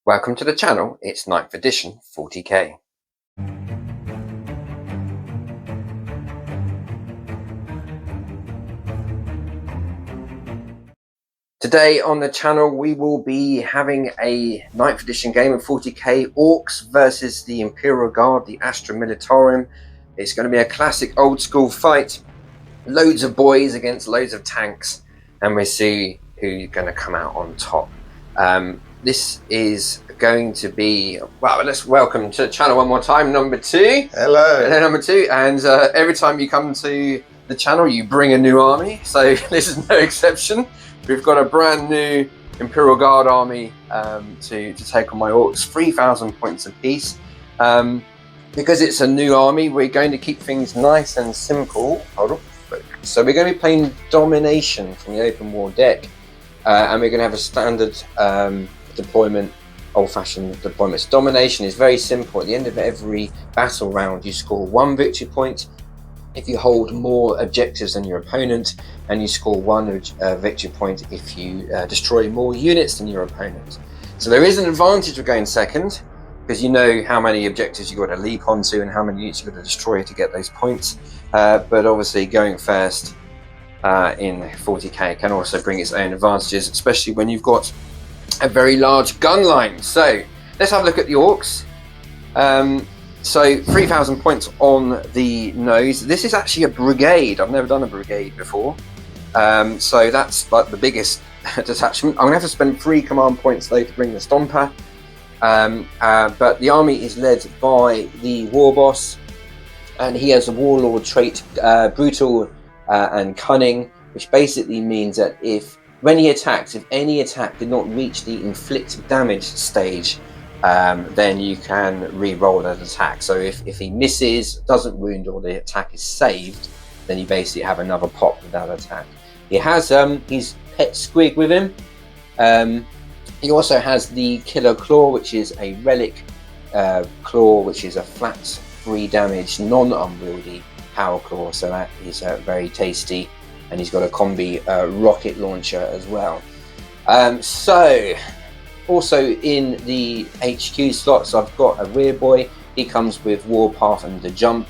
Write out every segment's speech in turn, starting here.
Welcome to the channel, it's 9th edition 40k. Today on the channel we will be having a 9th edition game of 40k, Orks versus the Imperial Guard, the Astra Militarum. It's going to be a classic old school fight, loads of boys against loads of tanks, and we see who's going to come out on top. This is going to be, well, let's welcome to the channel one more time, number 2. Hello. Number 2, and every time you come to the channel you bring a new army, so this is no exception. We've got a brand new Imperial Guard army to take on my Orks, 3,000 points apiece. Because it's a new army, we're going to keep things nice and simple. Hold on. So we're going to be playing Domination from the open war deck, and we're going to have a standard deployment, old-fashioned deployments. Domination is very simple. At the end of every battle round, you score 1 victory point if you hold more objectives than your opponent, and you score 1 victory point if you destroy more units than your opponent. So there is an advantage of going second, because you know how many objectives you've got to leap onto and how many units you've got to destroy to get those points. But obviously going first in 40k can also bring its own advantages, especially when you've got a very large gun line. So let's have a look at the Orks. So 3,000 points on the nose. This is actually a brigade. I've never done a brigade before. So that's like the biggest detachment. I'm going to have to spend 3 command points though to bring the Stomper. But the army is led by the war boss, and he has a warlord trait, brutal and cunning, which basically means that when he attacks, if any attack did not reach the inflict damage stage, then you can re-roll that attack. So if he misses, doesn't wound, or the attack is saved, then you basically have another pop with that attack. He has his pet squig with him. He also has the Killer Claw, which is a relic claw, which is a flat 3 damage, non-unwieldy power claw. So that is very tasty. And he's got a combi rocket launcher as well. So also in the HQ slots, I've got a rear boy. He comes with Warpath and the Jump.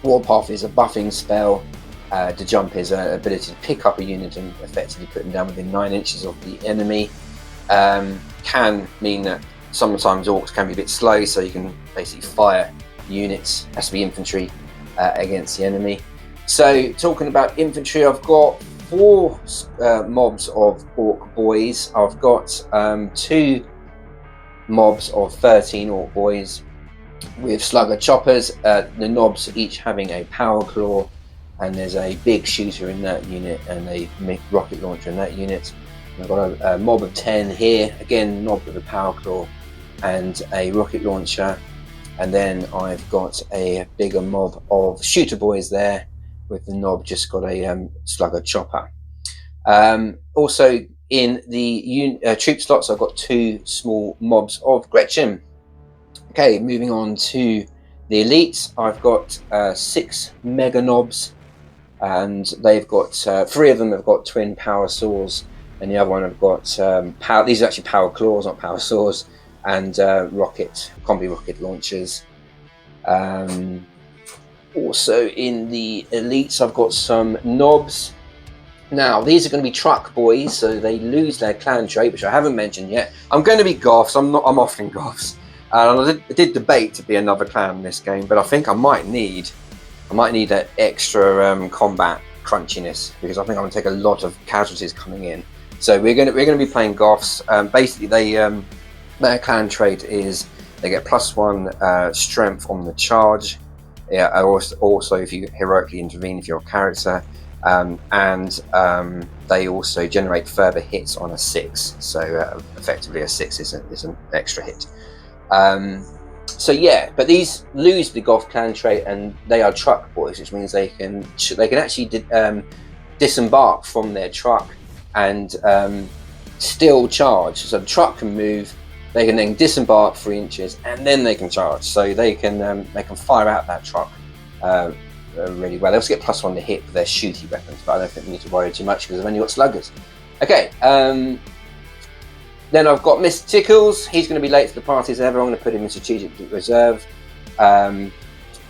Warpath is a buffing spell. The Jump is an ability to pick up a unit and effectively put them down within 9 inches of the enemy. Can mean that sometimes Orks can be a bit slow, so you can basically fire units, has to be infantry, against the enemy. So talking about infantry, I've got 4 mobs of Ork boys. I've got 2 mobs of 13 Ork boys with slugger choppers, the knobs each having a power claw, and there's a big shooter in that unit and a rocket launcher in that unit. I've got a mob of 10 here, again knob with a power claw and a rocket launcher, and then I've got a bigger mob of shooter boys there with the knob just got a slugger chopper. Also in the troop slots, I've got 2 small mobs of Gretchen. Okay, moving on to the elites, I've got 6 mega knobs, and they've got 3 of them have got twin power saws, and the other one I've got these are actually power claws, not power saws, and combi rocket launchers. Also in the elites, I've got some knobs. Now these are going to be truck boys, so they lose their clan trait, which I haven't mentioned yet. I'm going to be Goths. I'm often Goths. I did debate to be another clan in this game, but I think I might need that extra combat crunchiness, because I think I'm going to take a lot of casualties coming in. So we're going to be playing Goths. Basically, their clan trait is they get +1 strength on the charge. Yeah, also if you heroically intervene if you're a character, and they also generate further hits on a 6. So effectively, a 6 is an extra hit. So yeah, but these lose the Goth clan trait, and they are truck boys, which means they can actually disembark from their truck and still charge. So the truck can move, they can then disembark 3 inches, and then they can charge. So they can fire out that truck really well. They also get +1 to hit with their shooty weapons, but I don't think we need to worry too much because I've only got sluggers. Okay, Then I've got Mr. Tickles. He's going to be late to the party as ever. I'm going to put him in strategic reserve,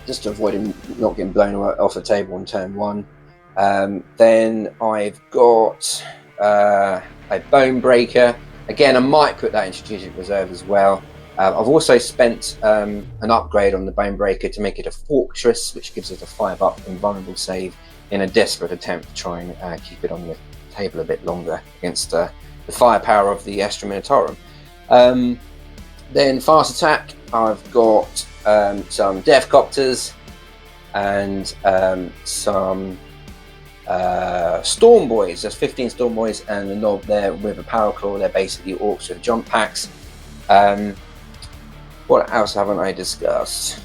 just to avoid him not getting blown off the table on turn 1. Then I've got a Bone Breaker. Again, I might put that in strategic reserve as well. I've also spent an upgrade on the Bone Breaker to make it a Fortress, which gives it a 5-up invulnerable save in a desperate attempt to try and keep it on the table a bit longer against the firepower of the Astra Militarum. Then fast attack, I've got some Death Copters and some Storm Boys. There's 15 Storm Boys and the knob there with a Power Claw. They're basically Orks with jump packs. What else haven't I discussed?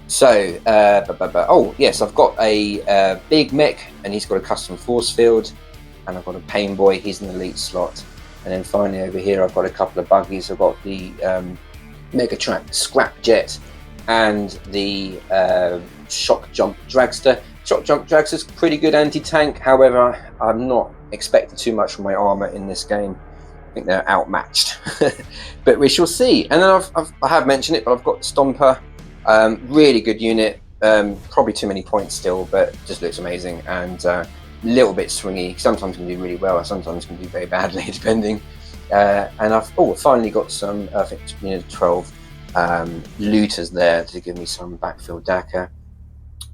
So, oh yes, I've got a big mech and he's got a custom force field. And I've got a Pain Boy, he's an elite slot. And then finally over here I've got a couple of buggies. I've got the Megatrack Scrap Jet and the Shock Jump Dragster. Shock Jump Dragster's pretty good anti-tank, however I'm not expecting too much from my armour in this game. I think they're outmatched. But we shall see. And then I have mentioned it, but I've got the Stomper. Really good unit. Probably too many points still, but just looks amazing. And little bit swingy, sometimes can do really well, sometimes can do very badly depending. And I've finally got some, I think 12 looters there to give me some backfill Dakar.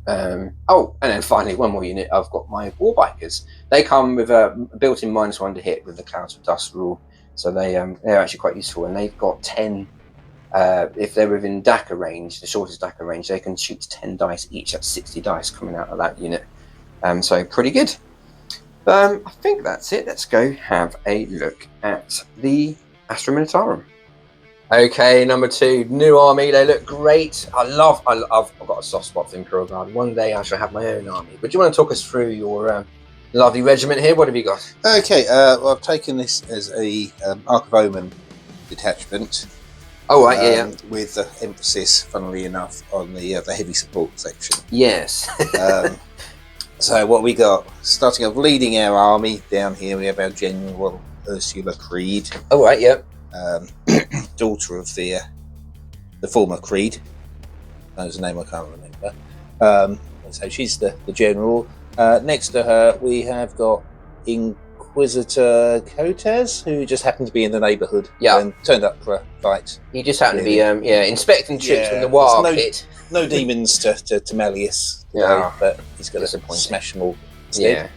And then finally one more unit, I've got my Warbikers. They come with a built-in -1 to hit with the Clouds of Dust rule, so they're actually quite useful, and they've got 10 if they're within Dakar range, the shortest Dakar range, they can shoot 10 dice each. That's 60 dice coming out of that unit. So pretty good. I think that's it. Let's go have a look at the Astra Militarum. Okay, number 2, new army. They look great. I've got a soft spot for Imperial Guard. One day I shall have my own army. But do you want to talk us through your lovely regiment here? What have you got? Okay, well, I've taken this as a Ark of Omen detachment. Oh, right, yeah. With emphasis, funnily enough, on the heavy support section. Yes. So what we got, starting off leading our army, down here we have our General Ursula Creed. Oh, right, yeah. Daughter of the former Creed. That's a name I can't remember. So she's the general. Next to her we have got Inquisitor Cortez, who just happened to be in the neighbourhood and turned up for a fight. He just happened to be inspecting troops from the wild pit. No demons to Malleus, but he's got to smash them all instead.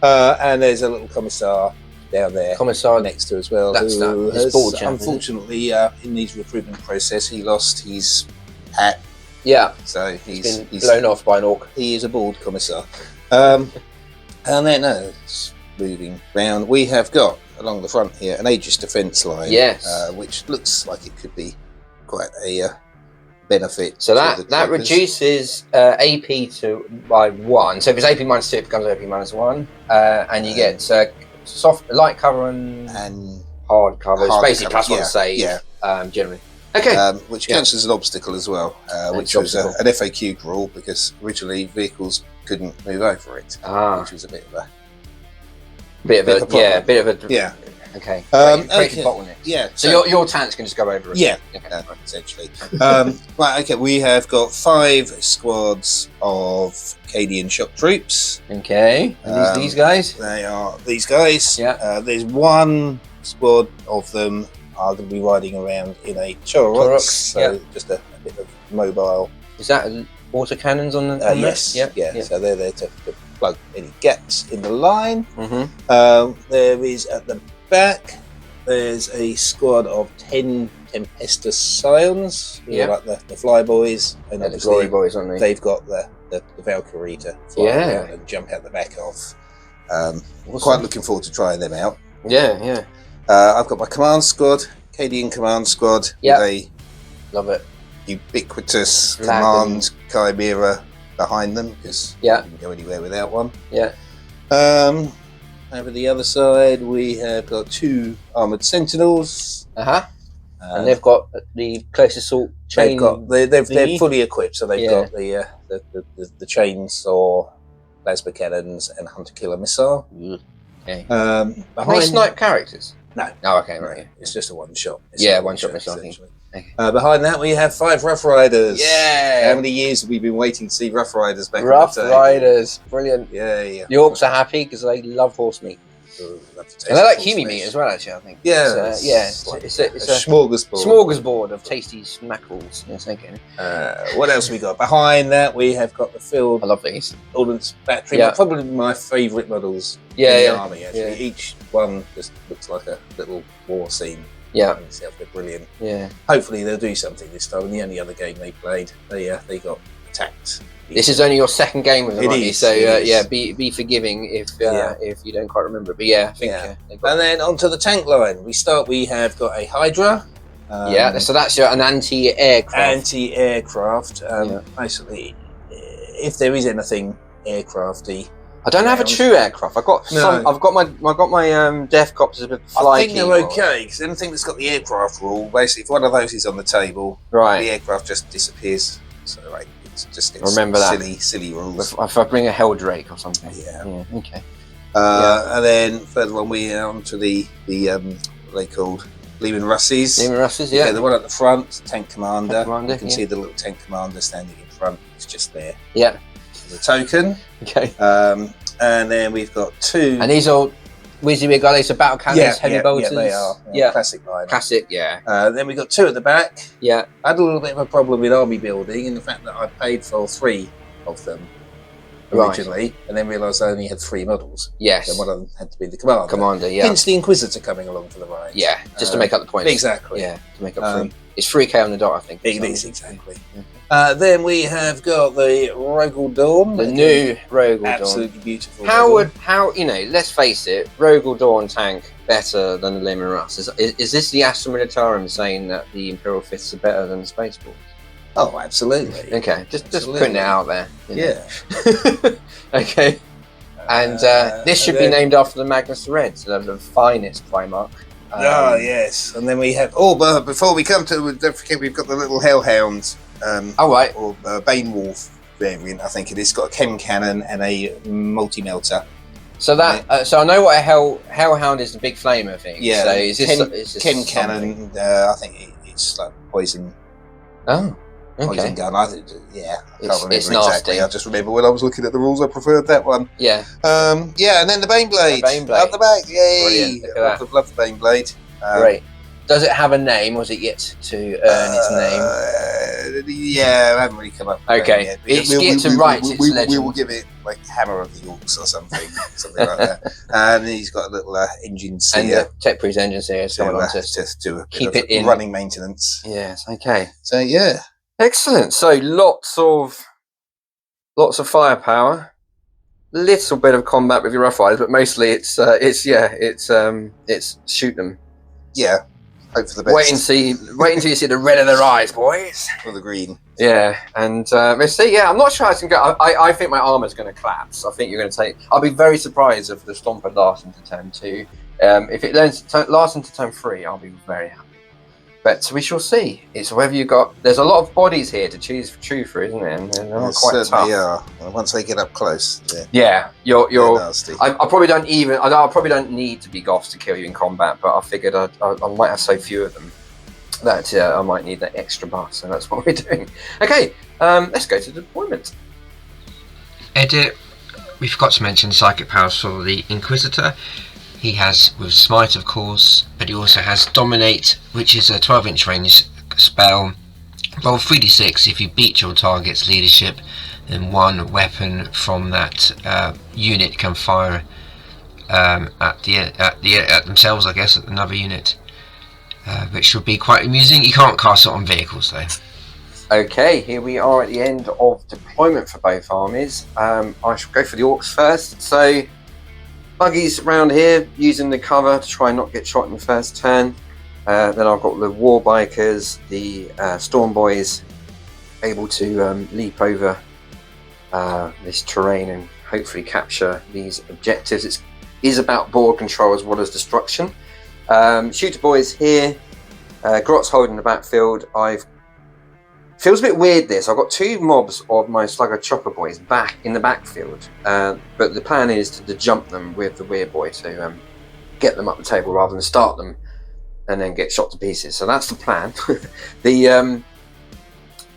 And there's a little commissar down there, next to as well. That's who has, bald, unfortunately, in his recruitment process, he lost his hat. Yeah. So he's blown off by an orc. He is a bald commissar. And then moving round, we have got along the front here an Aegis defence line. Yes. Which looks like it could be quite a benefit. So that reduces AP by 1. So if it's AP -2, it becomes AP -1, and you get soft, light cover and hard cover. It's basically +1 save. Generally. Okay. Which counts as an obstacle as well, which was an FAQ rule because originally vehicles couldn't move over it, which was a bit of a Okay. Bottleneck. Yeah. So your tanks can just go over it. Yeah. Okay. Essentially. Right. Okay. We have got 5 squads of Cadian shock troops. Okay. And these guys? They are these guys. Yeah. There's one squad of them are going to be riding around in a Orks, so just a bit of mobile. Is that autocannons on the yes. Yeah. So they're there to plug any gaps in the line. There is at the back, there's a squad of 10 Tempestus Scions, like the Flyboys, and the Glory Boys, aren't they? They've got the Valkyrie to fly around and jump out the back of. Quite looking forward to trying them out. Yeah. I've got my command squad, Cadian command squad, with a love it ubiquitous command chimera behind them because you can go anywhere without one. Over the other side, we have got 2 armoured sentinels. And they've got the close assault chain. They're fully equipped, so they've got the chainsaw, plasma cannons, and hunter killer missile. Okay. Are they snipe characters? No. Oh, okay, right. Yeah. It's just a one-shot. One-shot missile, I think. Okay. Behind that, we have 5 Rough Riders. Yeah. How many years have we been waiting to see Rough Riders back Rough on the table? Riders, brilliant. Yeah. The Orks are happy because they love horse meat. Ooh, And they like human meat as well, actually, I think. Yeah. It's a smorgasbord. Smorgasbord of tasty smackables. Yes, okay. What else we got? Behind that, we have got the Field I love these. Ordnance Battery. Yeah. Probably my favourite models in the army, actually. Yeah. Each one just looks like a little war scene. Yeah. They're brilliant. Yeah. Hopefully they'll do something this time. In the only other game they played, they got attacked. This is only your second game with them, It aren't you? is, So it is. be forgiving if you don't quite remember. But yeah, I think. And then onto the tank line. We have got a Hydra. So that's an anti-aircraft. Anti-aircraft. Basically, if there is anything aircrafty. I don't have a true aircraft. I've got my Death Copters with fly. I think they're okay because anything that's got the aircraft rule, basically, if one of those is on the table, right, the aircraft just disappears. So it just gets remember that silly rules. If I bring a Helldrake or something. Yeah. Okay. And then further on, we are onto the what are they called? Leman Russies. Leman Russies, yeah. The one at the front, Tank Commander. You can yeah. see the little Tank Commander standing in front. It's just there. Yeah. The token. Okay. And then we've got 2. And these are WYSIWYG, are they? So battle cannons, heavy bolters. Yeah, they are. Yeah. Classic line. Classic, yeah. Then we've got 2 at the back. Yeah. I had a little bit of a problem with army building in the fact that I paid for 3 of them originally, and then realised I only had 3 models. Yes. And one of them had to be the Commander. Commander, yeah. Hence the Inquisitor coming along to the right. Yeah, just to make up the points. Exactly. Yeah, to make up 3. It's 3k on the dot, I think. It is, exactly. Yeah. Then we have got the Rogel Dawn. The new Rogel Dawn. Absolutely beautiful. Let's face it, Rogel Dawn tank better than the Leman Russ. Is this the Astra Militarum saying that the Imperial Fists are better than the Space Balls? Oh, absolutely. Okay, just putting it out there. Yeah. Okay. And this should be named after the Magnus Red, so the finest Primarch. Yes. And then we have... but before we come to... Don't forget, we've got the little Hellhound. Right. Or Bane Wolf variant, I think it is. Got a chem cannon and a multi-melter. So that... so I know what a Hellhound is, the big flamer thing. Yeah. So is this chem cannon, I think it's like poison. Oh. Okay. Poison gun. I can't remember it's exactly. nasty. I just remember when I was looking at the rules, I preferred that one. Yeah. And then the Bane Blade. The Bane Blade. Up the back. Yay! Brilliant. Look at that. Love the Bane Blade. Great. Does it have a name, or is it yet to earn its name? Yeah, I haven't really come up with okay. Yet, It's yet to write its legend. We will give it like Hammer of the Orks or something like that. And he's got a little engine seer. And the Tech-Breeze engine seer is coming on to just do a keep bit it in running maintenance. Yes, okay. So yeah. Excellent. So lots of firepower, little bit of combat with your Rough Riders, but mostly it's shoot them. Yeah. Hope for the best. Wait until you see the red of their eyes, boys. Or the green. Yeah, and let's see. Yeah, I'm not sure I can go. I think my armor's going to collapse. I think you're going to take. I'll be very surprised if the Stomper lasts into turn 2. If it lasts into turn 3, I'll be very happy. But we shall see. It's whether you got. There's a lot of bodies here to choose for, isn't there? And they're all quite tough. Yeah. Once they get up close. Yeah, you're nasty. I probably don't even. I probably don't need to be goths to kill you in combat, but I figured I might have so few of them that I might need that extra buff. So that's what we're doing. Okay, let's go to deployment. Edit. We forgot to mention psychic powers for the Inquisitor. He has with Smite, of course, but he also has Dominate, which is a 12-inch range spell. Roll 3d6 if you beat your target's leadership, then one weapon from that unit can fire at themselves, I guess, at another unit, which would be quite amusing. You can't cast it on vehicles though. Okay, here we are at the end of deployment for both armies. I shall go for the Orks first. So. Buggies around here using the cover to try and not get shot in the first turn. Then I've got the War Bikers, the Storm Boys, able to leap over this terrain and hopefully capture these objectives. It is about board control as well as destruction. Shooter Boys here, Grot's holding the backfield. Feels a bit weird this. I've got 2 mobs of my Slugger Chopper Boys back in the backfield, but the plan is to jump them with the Weird Boy to get them up the table rather than start them and then get shot to pieces. So that's the plan.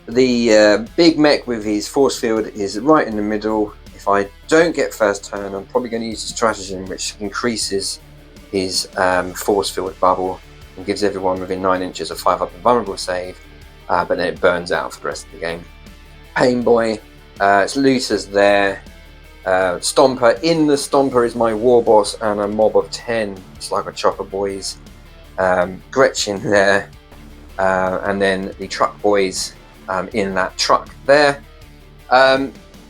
The big mech with his force field is right in the middle. If I don't get first turn, I'm probably going to use a stratagem which increases his force field bubble and gives everyone within 9 inches a 5 up invulnerable save, but then it burns out for the rest of the game. Pain Boy, its looters there. Stomper, in the Stomper is my war boss and a mob of 10. It's like a chopper boys. Gretchen there, and then the truck boys in that truck there.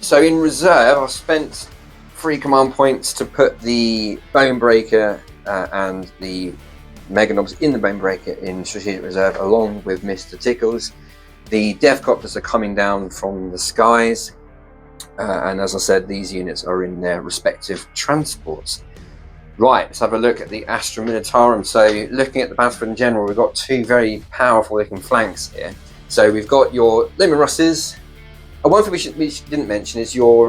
So in reserve, I've spent 3 command points to put the Bonebreaker and the Meganobs in the Bonebreaker in strategic reserve, along with Mr. Tickles. The Deathcopters are coming down from the skies, and as I said, these units are in their respective transports. Right, let's have a look at the Astra Militarum. So looking at the battlefield in general, we've got 2 very powerful looking flanks here. So we've got your Leman Russes. One thing we didn't mention is your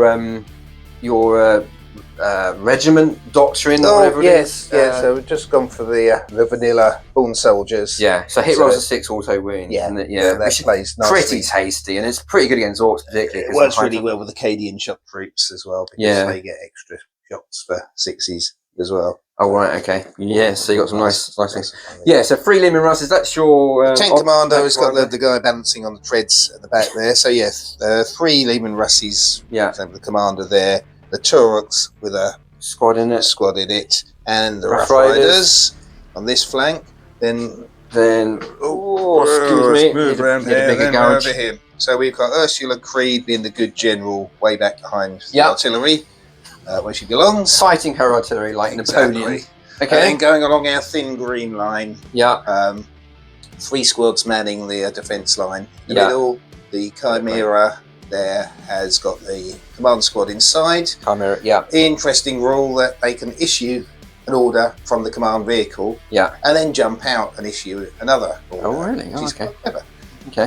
regiment doctrine or whatever it is. Yeah, so we've just gone for the vanilla Born Soldiers. Yeah, so hit rolls are 6 auto wounds. Yeah, and that plays nicely. Pretty tasty, and it's pretty good against Orks particularly. It works really well with Acadian shock troops as well, because they get extra shots for 6s as well. Oh right, okay. Yeah, so you got some nice things. Yeah, so 3 Leman Russes, that's your Tank Commando has got the guy balancing on the treads at the back there. So yeah, 3 Leman Russes. Yeah. The commander there. The Orks with a squad in it, and the Rough Riders on this flank. Then excuse me, move around here, then over here. So we've got Ursula Creed being the good general way back behind the artillery, where she belongs, fighting her artillery like Napoleon. Okay, and then going along our thin green line. Yeah. 3 squads manning the defence line. In the middle, the Chimera there has got the command squad inside. Chimera, yeah. Interesting rule that they can issue an order from the command vehicle, and then jump out and issue another order. Oh really? Oh, okay. Okay.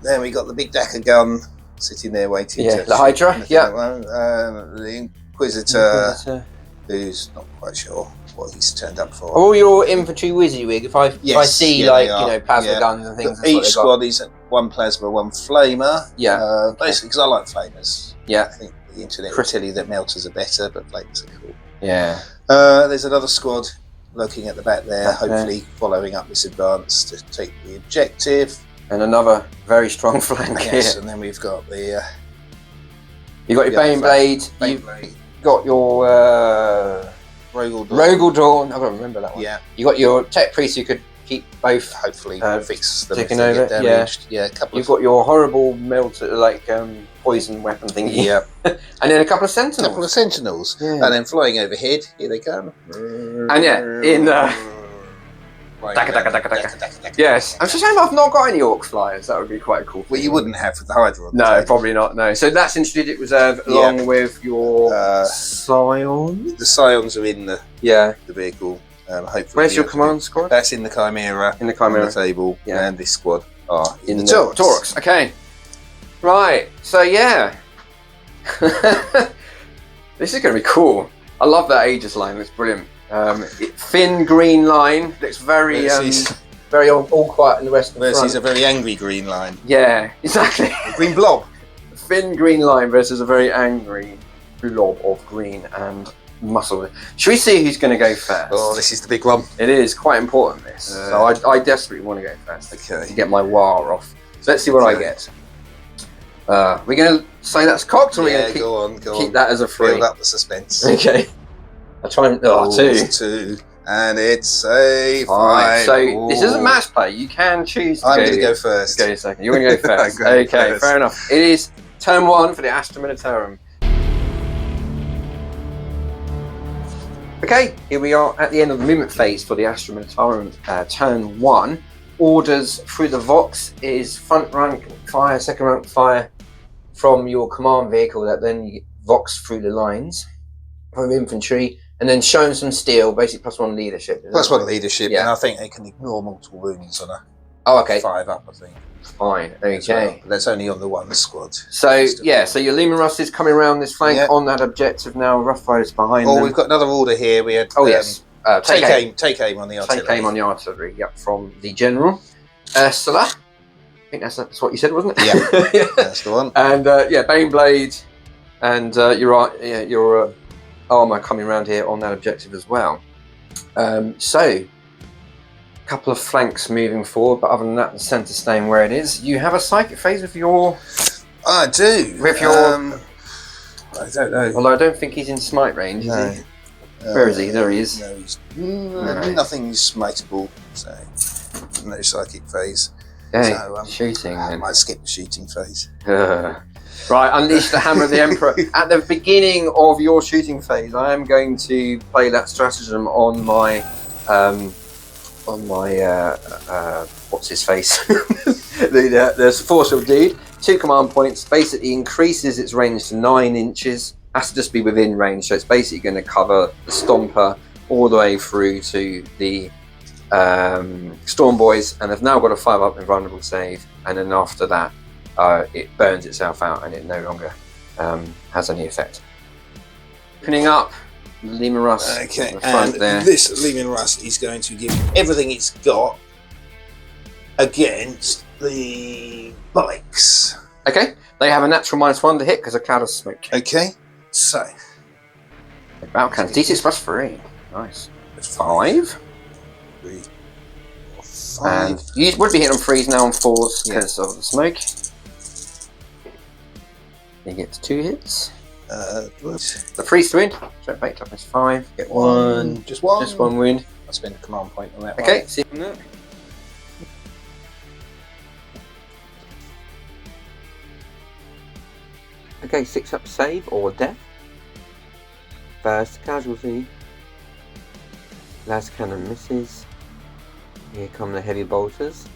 Then we got the big Dakar gun sitting there waiting. Yeah, the Hydra. Yeah. The Inquisitor, who's not quite sure what he's turned up for. All your infantry WYSIWYG. If I see plasma guns and things. Each squad is 1 plasma, 1 flamer. Yeah. Basically, because I like flamers. Yeah. I think the internet will tell you that melters are better, but flamers are cool. Yeah. There's another squad lurking at the back there, hopefully following up this advance to take the objective. And another very strong flank here. And then we've got the... you got your Baneblade. You've got your... Rogel Dawn. I've got to remember that one. Yeah. You got your Tech Priest who could keep both... Hopefully fix them taking over. Yeah, a couple. You've got your horrible poison weapon thingy. Yeah. And then a couple of Sentinels. Yeah. And then flying overhead, here they come. And in... Yes. I'm just saying I've not got any Orc flyers. That would be quite cool. Well, you wouldn't have with the Hydra. No, probably not. No. So that's in strategic reserve along with your Scions. The Scions are in the vehicle. Hopefully. Where's your command squad? That's in the Chimera. On the table. Yeah. And this squad are in the Orks. Okay. Right. So yeah. This is going to be cool. I love that Aegis line. It's brilliant. Thin green line. Looks very very all quiet in the rest of the front. Versus a very angry green line. Yeah, exactly. A green blob. Thin green line versus a very angry blob of green and muscle. Should we see who's going to go first? Oh, this is the big one. It is quite important, this. So I desperately want to go first. Okay. To get my war off. So let's see what I get. We're going to say that's cocked, or we're going to keep that as a 3? Build up the suspense. Okay. I'll try and... 2. It's 2. And it's a 5. So this isn't match play. You can choose to I'm going to go first. Go second. You're going to go first. Okay, fair enough. It is turn 1 for the Astra Militarum. Okay, here we are at the end of the movement phase for the Astra Militarum. Turn 1. Orders through the Vox is front rank fire, second rank fire from your command vehicle that then you Vox through the lines from infantry, and then shown some steel, basically +1 leadership. +1 leadership, and I think they can ignore multiple wounds on a 5 up, I think. Fine, okay. But that's only on the 1 squad. So, so your Leman Russ is coming around this flank on that objective now, Rough Riders behind them. We've got another order here. We had take aim on the artillery. Take aim on the artillery. Yep, from the general Ursula. I think that's what you said, wasn't it? Yeah, yeah. That's the one. And yeah, Baneblade and your armor coming around here on that objective as well. So, a couple of flanks moving forward, but other than that, the centre staying where it is. You have a psychic phase with your. I do. With your. I don't know. Although I don't think he's in smite range, is he? Where is he? There he is. No, he's nothing's smiteable, so no psychic phase. Okay, So, shooting. I Then. might skip the shooting phase. Right, unleash the hammer of the emperor. At the beginning of your shooting phase, I am going to play that stratagem on my what's his face? the force field dude. 2 command points. Basically increases its range to 9 inches. Has to just be within range, so it's basically going to cover the Stomper all the way through to the Storm Boys, and they've now got a 5-up invulnerable save, and then after that it burns itself out and it no longer has any effect. Opening up Lima Russ. Okay, the front and there. this Lehman Russ is going to give everything it's got against the bikes. Okay, they have a natural -1 to hit because of cloud of smoke. Okay, so Battle cannons, D6 +3. Nice. that's 5. 3, 4, 5. And you would be hitting on 3s now on 4s because of the smoke. He gets 2 hits. The freeze to wound. Straight back toughness 5. Get 1. Just one. Just 1 wound. I'll spend a command point on that. Okay, one. see you on that. Okay, 6-up save or death. First casualty. Last cannon misses. Here come the heavy bolters.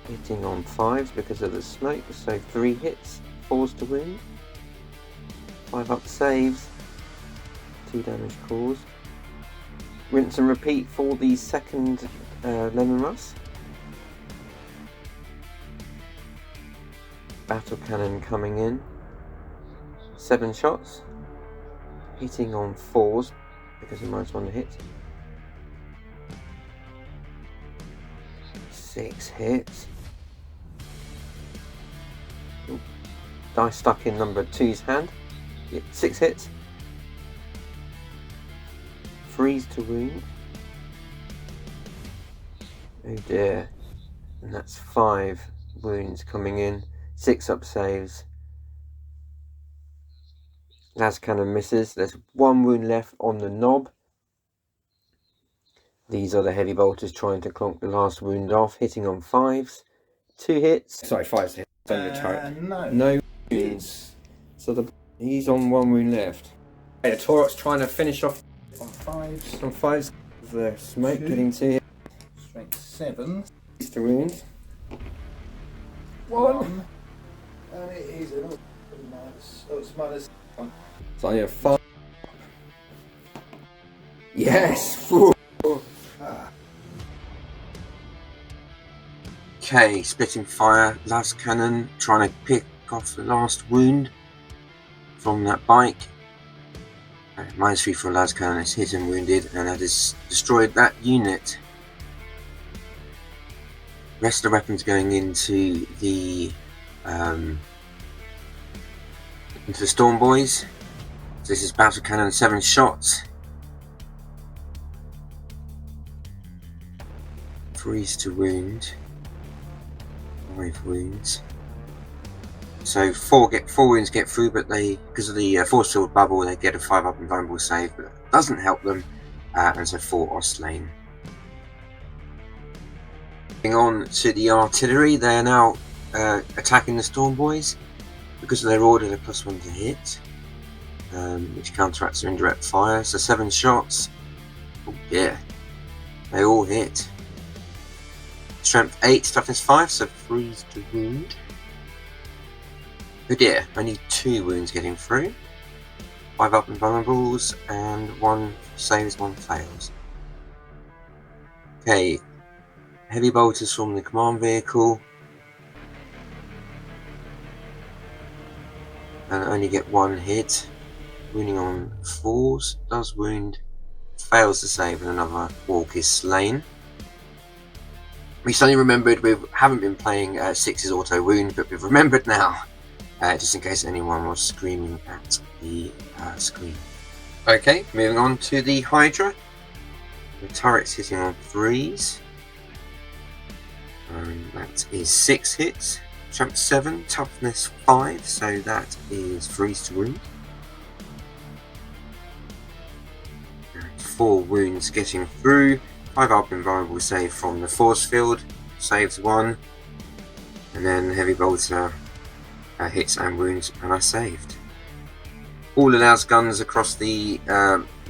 Hitting on 5s because of the smoke, so 3 hits, 4s to wound. 5-up saves, 2 damage caused. Rinse and repeat for the second Lemon Russ. Battle cannon coming in. 7 shots. Hitting on 4s because of -1 to hit. 6 hits. Ooh. Die stuck in number 2's hand. Yeah, 6 hits. Freeze to wound. Oh dear. And that's 5 wounds coming in. 6-up saves. Las cannon misses. There's 1 wound left on the knob. These are the heavy bolters trying to clonk the last wound off, hitting on 5s. 2 hits. Sorry, 5s hit. On your turret. No wounds. So he's on 1 wound left. Okay, the Torok's trying to finish off On 5s. on 5s. The smoke 2. getting 2 hits. Strength 7. To wound. 1. And it is another minus. Oh, it's -1. So I need a 5. Yes! Whew. Okay, splitting fire, las cannon trying to pick off the last wound from that bike. -3 for las cannon, it's hit and wounded, and that has destroyed that unit. Rest of the weapons going into the Storm Boys. So this is battle cannon, 7 shots. 3s to wound. 5 wounds. So 4 wounds get through, but they, because of the force field bubble, they get a 5-up invulnerable save, but that doesn't help them, and so 4 are slain. Moving on to the artillery, they are now attacking the Storm Boys because of their order. They're +1 to hit, which counteracts their indirect fire. So 7 shots. Oh yeah, they all hit. Strength 8, toughness 5, so 3s to wound. Oh dear, only 2 wounds getting through. 5-up invulnerables, and 1 saves, 1 fails. Okay, heavy bolters from the command vehicle. And only get 1 hit. Wounding on 4s, does wound fails to save and another orc is slain. We suddenly remembered we haven't been playing 6's auto wound, but we've remembered now, just in case anyone was screaming at the screen. Okay, moving on to the Hydra. The turret's hitting on 3s. That is 6 hits, strength 7, toughness 5, so that is 3s to wound. 4 wounds getting through, 5 up invulnerable save from the force field, saves 1, and then heavy bolter hits and wounds and are saved. All allows guns across the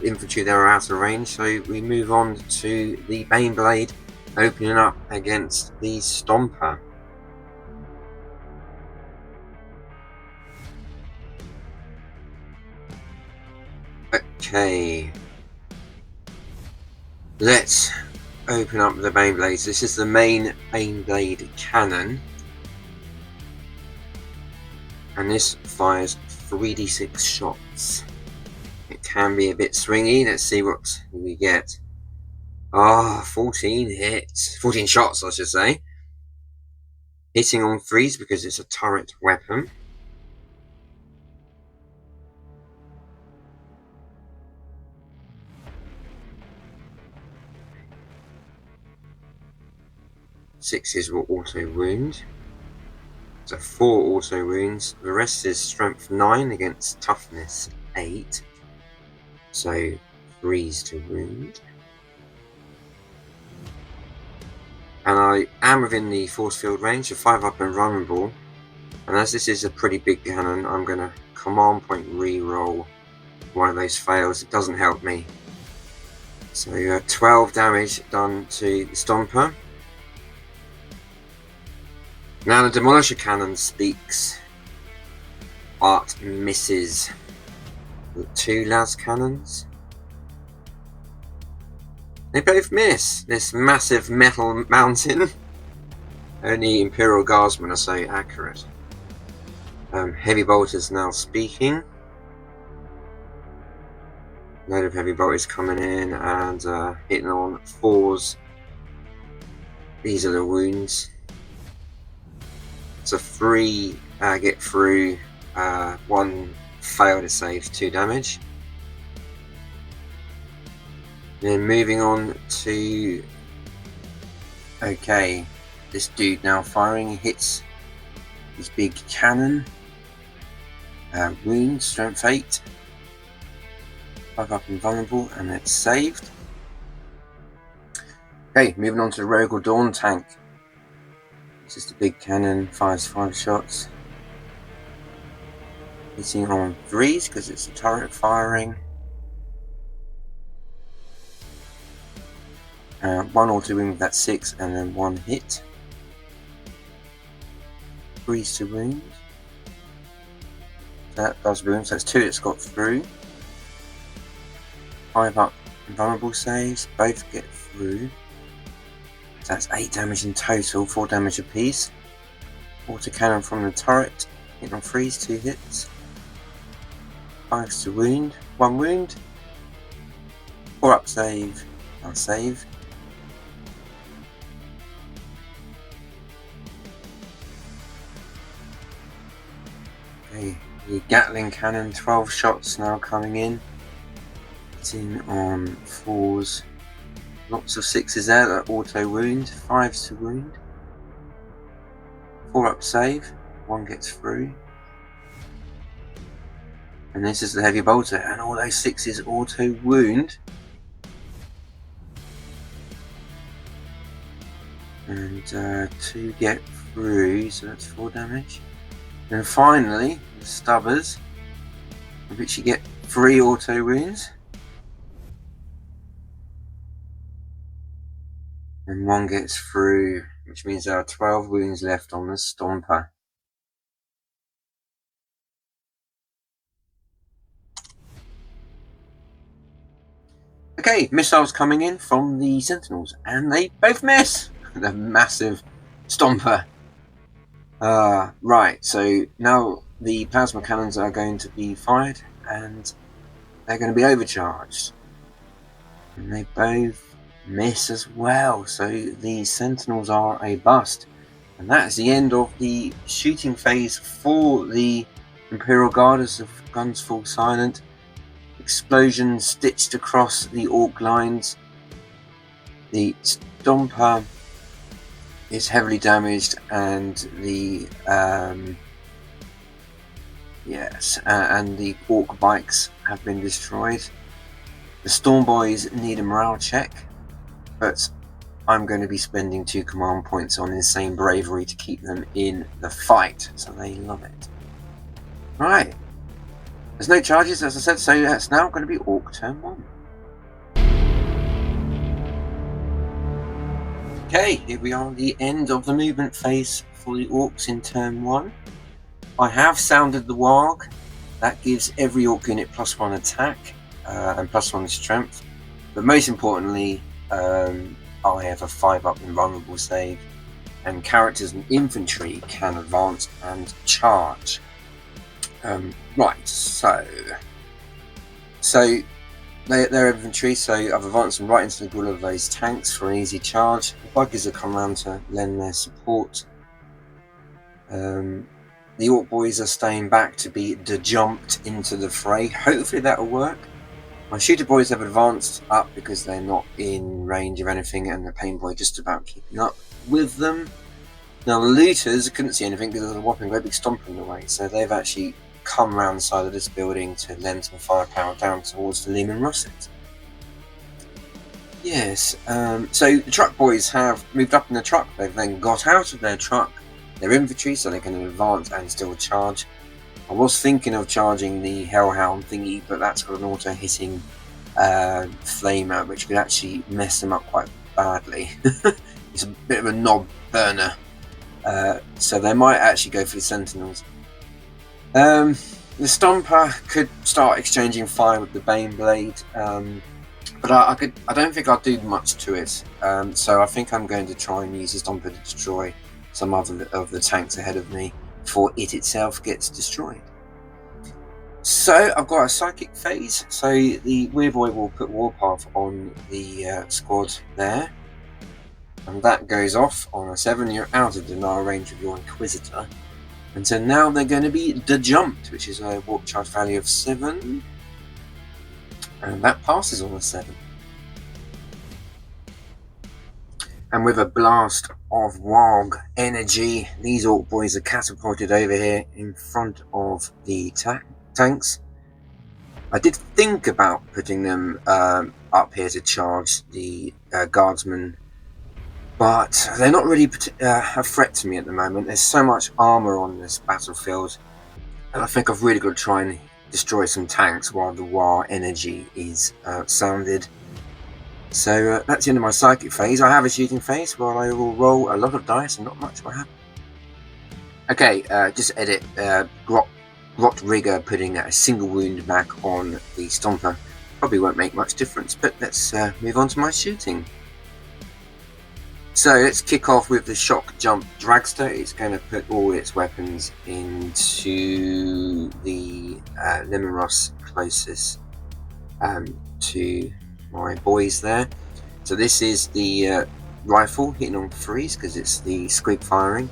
infantry that are out of range, so we move on to the Baneblade opening up against the Stomper. Okay, let's open up the Baneblades. This is the main Baneblade cannon, and this fires 3d6 shots. It can be a bit swingy. Let's see what we get. 14 hits. 14 shots, I should say. Hitting on 3s because it's a turret weapon. Sixes will auto wound. So 4 auto wounds. The rest is strength 9 against toughness 8. So 3s to wound. And I am within the force field range of 5 up and vulnerable. And as this is a pretty big cannon, I'm going to command point re-roll one of those fails. It doesn't help me. So 12 damage done to the Stomper. Now the Demolisher Cannon speaks, but misses with 2 las cannons. They both miss this massive metal mountain. Only Imperial Guardsmen are so accurate. Heavy bolters now speaking. Load of heavy bolters coming in and hitting on 4s. These are the wounds. So 3 get through, 1 fail to save 2 damage. Then moving on to, okay, this dude now firing. He hits his big cannon. Wound, strength 8. 5 up invulnerable, and it's saved. Okay, moving on to the Rogal Dawn tank. This is the big cannon, fires 5 shots. Hitting on 3s because it's a turret firing. 1 auto wound with that 6, and then 1 hit. 3s to wound. That does wound, so that's 2 that's got through. 5 up invulnerable saves, both get through. So that's 8 damage in total, 4 damage apiece. Autocannon from the turret, hitting on 3s, 2 hits. 5s to wound, 1 wound. 4 up save, I'll save. Okay, the Gatling cannon, 12 shots now coming in. Hitting on 4s. Lots of 6s there that auto wound, 5s to wound. 4 up save, 1 gets through. And this is the heavy bolter, and all those 6s auto wound. And 2 get through, so that's 4 damage. And finally, the Stubbers, which you get 3 auto wounds. And 1 gets through, which means there are 12 wounds left on the Stomper. Okay, missiles coming in from the Sentinels, and they both miss! The massive Stomper. Right, so now the plasma cannons are going to be fired, and they're going to be overcharged. And they both miss as well, so the sentinels are a bust. And that is the end of the shooting phase for the Imperial Guard as the guns fall silent. Explosions stitched across the Ork lines. The Stomper is heavily damaged, and the and the Ork bikes have been destroyed. The Storm Boys need a morale check, but I'm going to be spending 2 command points on Insane Bravery to keep them in the fight, so they love it. Right, there's no charges, as I said, so that's now going to be Ork turn 1. Okay, here we are at the end of the movement phase for the Orks in turn 1. I have sounded the warg. That gives every Ork unit +1 attack and +1 strength, but most importantly, I have a 5-up invulnerable save, and characters and infantry can advance and charge. Right, so they're infantry, so I've advanced them right into the grill of those tanks for an easy charge. The buggies have come around to lend their support. The Ork boys are staying back to be jumped into the fray. Hopefully that'll work. My shooter boys have advanced up because they're not in range of anything, and the pain boy just about keeping up with them. Now the looters couldn't see anything because there's a whopping great big stomper in the way, so they've actually come round the side of this building to lend some firepower down towards the Lehman Russet. Yes, so the truck boys have moved up in the truck. They've then got out of their truck. They're infantry, so they can advance and still charge. I was thinking of charging the Hellhound thingy, but that's got an auto-hitting flamer, which could actually mess them up quite badly. It's a bit of a knob burner, so they might actually go for the Sentinels. The Stomper could start exchanging fire with the Baneblade, but I don't think I'll do much to it. So I think I'm going to try and use the Stomper to destroy some other of the tanks ahead of me before it itself gets destroyed. So I've got a psychic phase, so the Weird Boy will put Warpath on the squad there, and that goes off on a 7. You're out of denial range of your Inquisitor, and so now they're going to be jumped, which is a warp charge value of 7, and that passes on a 7. And with a blast of Warg energy, these Ork boys are catapulted over here in front of the tanks. I did think about putting them up here to charge the guardsmen, but they're not really a threat to me at the moment. There's so much armor on this battlefield, and I think I've really got to try and destroy some tanks while the War energy is sounded. So that's the end of my psychic phase. I have a shooting phase where I will roll a lot of dice and not much will happen. Okay, just edit Grot Rigger putting a single wound back on the Stomper. Probably won't make much difference, but let's move on to my shooting. So let's kick off with the Shock Jump Dragster. It's going to put all its weapons into the Limeros closest to my boys there. So this is the rifle hitting on 3s because it's the squeak firing.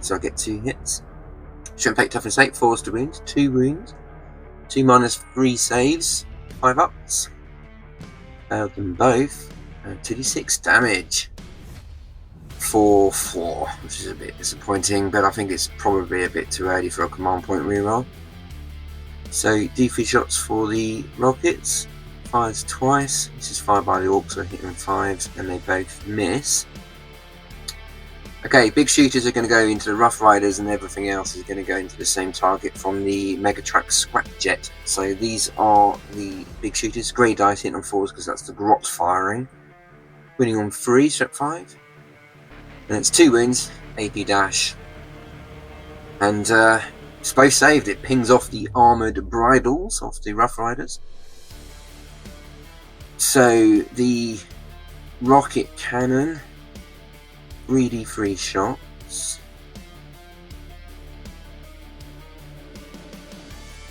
So I get 2 hits. Shouldn't take toughness 8, 4s to wounds, 2 wounds, 2 minus 3 saves, 5 ups. Failed them both. 2d6 damage for 4, which is a bit disappointing, but I think it's probably a bit too early for a command point reroll. So D3 shots for the rockets. Fires twice. This is fired by the Orks, so hitting 5s, and they both miss. Okay, big shooters are going to go into the Rough Riders, and everything else is going to go into the same target from the Megatrak Scrapjet. So these are the big shooters. Grey dice hitting on 4s because that's the Grot firing. Winning on 3, strip 5. And it's 2 wins, AP dash. And it's both saved. It pings off the armoured bridles off the Rough Riders. So the rocket cannon, 3d3 shots.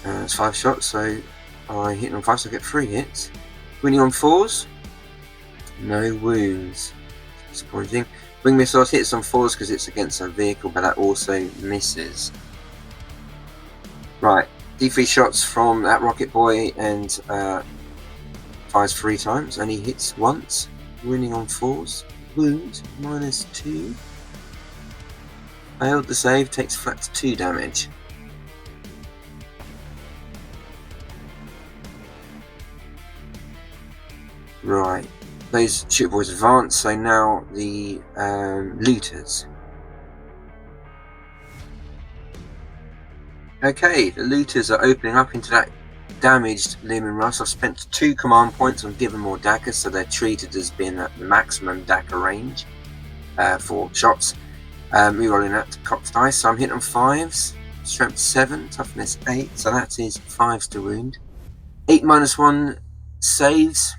It's 5 shots, so I hit on 5, so I get 3 hits. Winning on 4s, No wounds. Disappointing. Wing missiles hits on 4s because it's against a vehicle, but that also misses. Right, D3 shots from that rocket boy and fires 3 times, only hits once, winning on 4s. Wound, -2. Failed the save, takes flat 2 damage. Right, those shooter boys advance, so now the looters. Okay, the looters are opening up into that damaged Lehman Russ. I've spent 2 command points on giving more daggers, so they're treated as being at the maximum dagger range for shots. Rerolling that to cocked dice, so I'm hitting on 5s, strength 7, toughness 8, so that is 5s to wound. 8 -1 saves,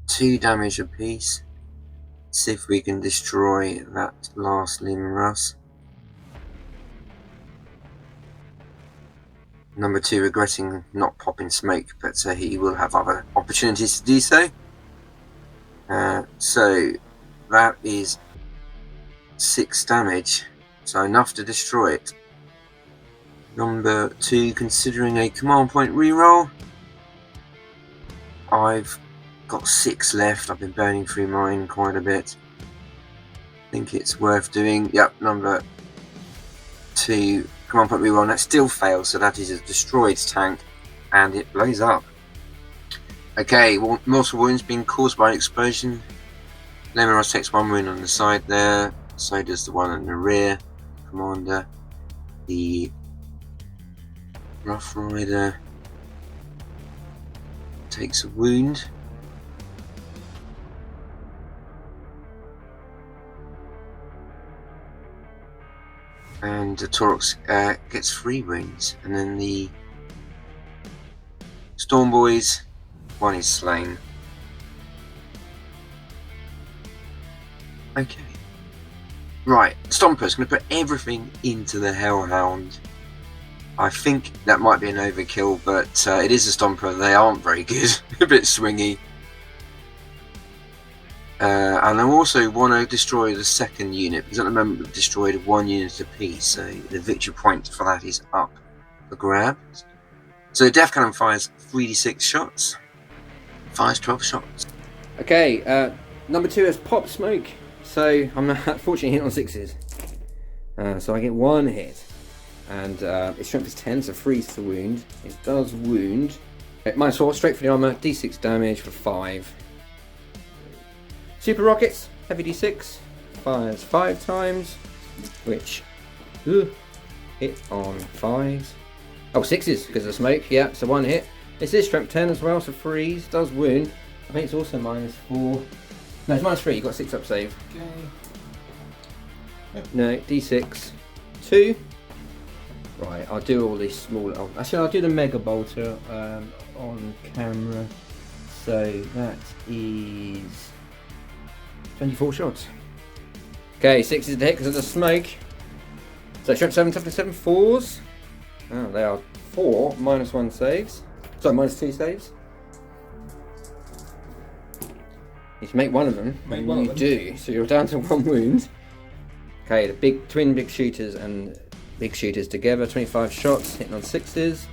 2 damage apiece. See if we can destroy that last Lehman Russ. Number 2 regretting not popping smoke, but he will have other opportunities to do so. So that is 6 damage, so enough to destroy it. Number 2 considering a command point reroll. I've got 6 left. I've been burning through mine quite a bit. I think it's worth doing. Yep, number 2 command point reroll, and that still fails, so that is a destroyed tank and it blows up. Okay, mortal wounds being caused by an explosion. Lehman Russ takes 1 wound on the side there, so does the one in the rear commander. The Rough Rider takes a wound. And the Orks gets 3 wounds, and then the Storm Boys, 1 is slain. Okay. Right, Stomper's going to put everything into the Hellhound. I think that might be an overkill, but it is a Stomper. They aren't very good, a bit swingy. And I also want to destroy the second unit, because at the moment we've destroyed 1 unit apiece, so the victory point for that is up for grabs. So the Death Cannon fires 3d6 shots, fires 12 shots. Okay, number 2 has Pop Smoke, so I'm unfortunately hit on 6s. So I get 1 hit, and its strength is 10, so 3s to wound. It does wound. -4, straight for the armour, d6 damage for 5. Super Rockets, heavy d6, fires 5 times, which hit on 5s. Oh, 6s because of smoke, yeah, so 1 hit. This is strength 10 as well, so 3s, does wound. I think it's also -4. No, it's -3, you've got 6 up save. Okay. Yep. No, d6, 2. Right, I'll do all these small. Oh, actually, I'll do the Mega Bolter on camera. So that is 24 shots. Okay, 6 is the hit because of the smoke. So strength 7, toughness 7, 4s. Oh, they are 4 -1 saves. Sorry, -2 saves. You can make one of them, and you do. So you're down to 1 wound. Okay, the twin big shooters and big shooters together, 25 shots, hitting on 6s.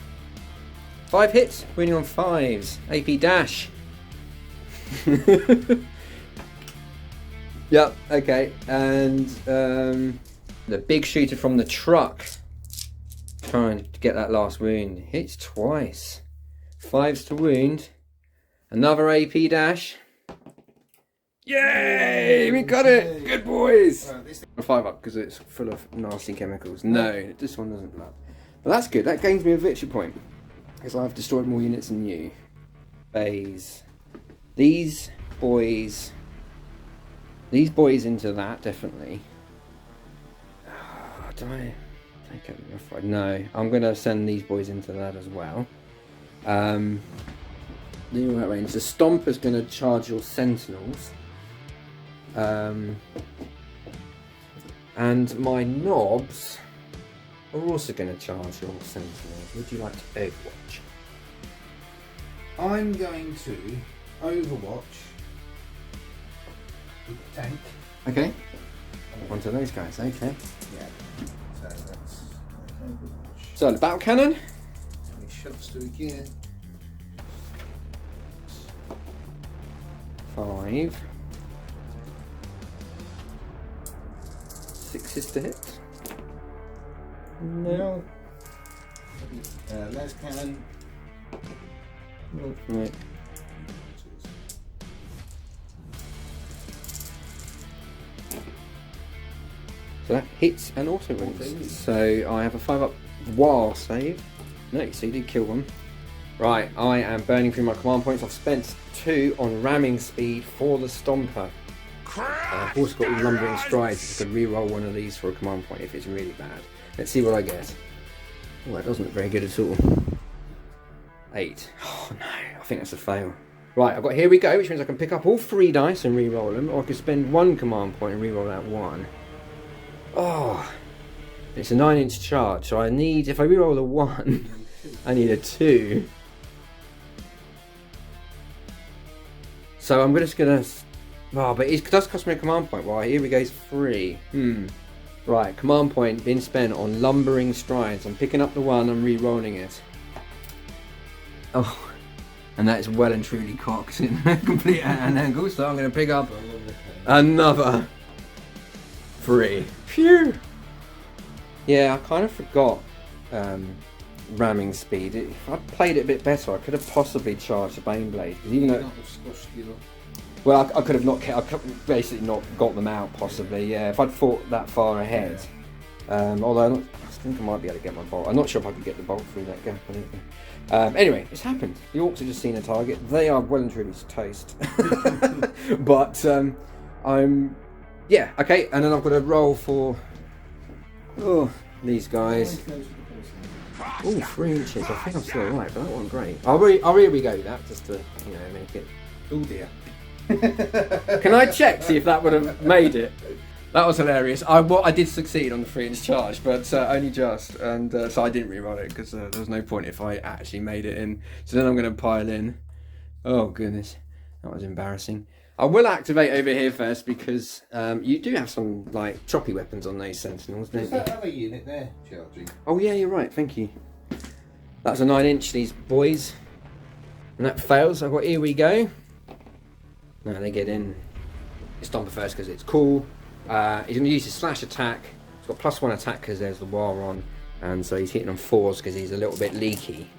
5 hits, winning on 5s. AP dash. Yep, okay, and the big shooter from the truck, trying to get that last wound, hits twice. 5s to wound, another AP dash. Yay, we got it! Good boys! 5 up because it's full of nasty chemicals. No, this one doesn't blow. But that's good, that gains me a victory point, because I've destroyed more units than you. Bays. These boys into that, definitely. Do I take out the Rough Rider? No, I'm going to send these boys into that as well. The range. The Stomper's going to charge your Sentinels. And my Knobs are also going to charge your Sentinels. Would you like to Overwatch? I'm going to Overwatch tank. Okay. One to those guys. Okay. Yeah. So that's okay. So the battle cannon. How many shots do we get? 5. 6 is to hit. No. Las cannon. Right. So that hits and auto wins. So I have a 5 up war save. No, so you did kill one. Right, I am burning through my command points. I've spent 2 on ramming speed for the Stomper. I've also got lumbering strides. I could re-roll one of these for a command point if it's really bad. Let's see what I get. Oh, that doesn't look very good at all. 8. Oh no, I think that's a fail. Right, I've got here we go, which means I can pick up all 3 dice and re-roll them, or I could spend 1 command point and re-roll that 1. Oh, it's a 9-inch charge, so I need, if I re-roll a 1, I need a 2. So I'm just gonna, oh, but it does cost me a command point. Well, here we go, 3. Right, command point being spent on lumbering strides. I'm picking up the 1, I'm re-rolling it. Oh, and that is well and truly cocked in complete at an angle, so I'm going to pick up another 3. Phew! Yeah, I kind of forgot ramming speed. If I'd played it a bit better, I could have possibly charged the Baneblade. Even though, well, I could have not. I could basically not got them out. Possibly, yeah. If I'd fought that far ahead, although I think I might be able to get my bolt. I'm not sure if I could get the bolt through that gap. I don't think. Anyway, it's happened. The Orks have just seen a target. They are well and truly toast. But yeah, okay. And then I've got to roll for these guys. Oh, 3 inches. I think I'm still alright, but that wasn't great. I'll re-go that just to make it. Oh dear. Can I check, see if that would have made it? That was hilarious. I did succeed on the 3-inch charge, but only just, and so I didn't re-roll it because there was no point if I actually made it in. So then I'm going to pile in. Oh goodness, that was embarrassing. I will activate over here first because you do have some like choppy weapons on those Sentinels, don't you? There's that other unit there charging. Oh yeah, you're right. Thank you. That's a 9-inch, these boys, and that fails. I've got here we go. Now they get in. It's Stomper first because it's cool. He's going to use his slash attack. He's got +1 attack because there's the war on, and so he's hitting on 4s because he's a little bit leaky.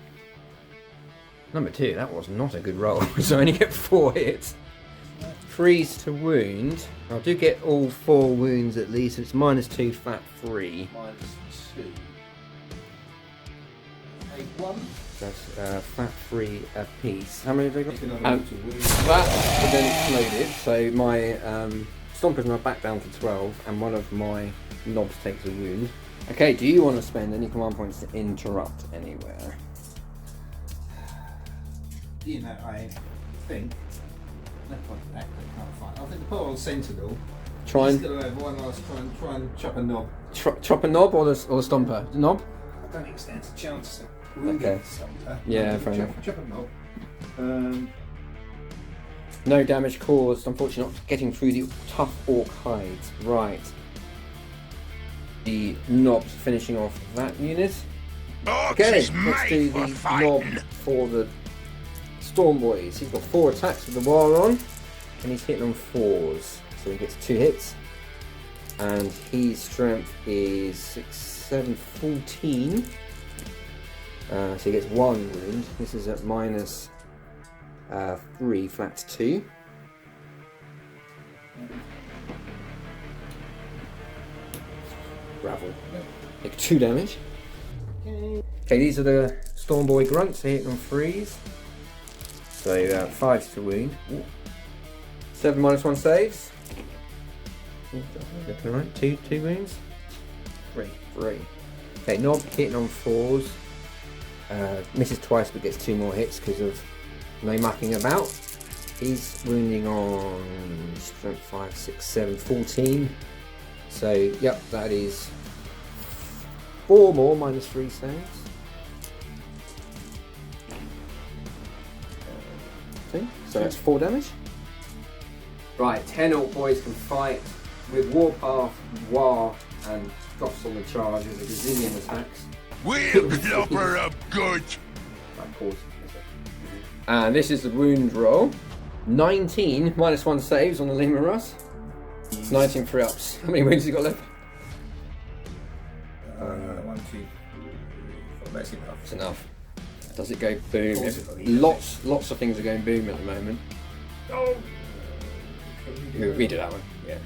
Number 2, that was not a good roll. So I only get 4 hits. 3s to wound. I do get all 4 wounds at least. It's -2, flat 3. -2. 1. That's flat 3 a piece. How many have they got? That That then exploded. So my Stomper's now back down to 12, and one of my knobs takes a wound. Okay, do you want to spend any command points to interrupt anywhere? I think. No point in that. They can't fight. I think the poor old Sentinel. Try He's and going to have one last try and chop a knob. chop a knob or the Stomper? The knob? I don't think it stands a chance. Okay. Yeah, fair enough. Chop a knob. No damage caused, unfortunately not getting through the tough orc hides. Right. The knob's finishing off that unit. Okay, let's do the knob for the Storm Boys. He's got 4 attacks with the war on, and he's hitting on 4s. So he gets 2 hits. And his strength is 6, 7, 14. So he gets 1 wound. This is at -3, flat 2. Gravel. Take 2 damage. Okay, these are the Storm Boy grunts. They're hitting on 3s. So 5 to wound. 7 -1 saves. Looking right. 2 wounds. 3. Okay, knob hitting on 4s. Misses twice but gets 2 more hits because of no mucking about. He's wounding on strength 5, 6, 7, 14. So, yep, that is 4 more -3 saves. So that's 4 damage. Right, 10 Orc boys can fight with Warpath, War, and Goths on the charge with a gazillion attacks. We'll clobber 'em good. Right, pause. And this is the wound roll. 19, -1 saves on the Lima Russ. 19 free ups. How many wounds you got left? 1, 2, that's enough. That's enough. Does it go boom? Possibly, Lots of things are going boom at the moment. Oh. We do that one. Yeah.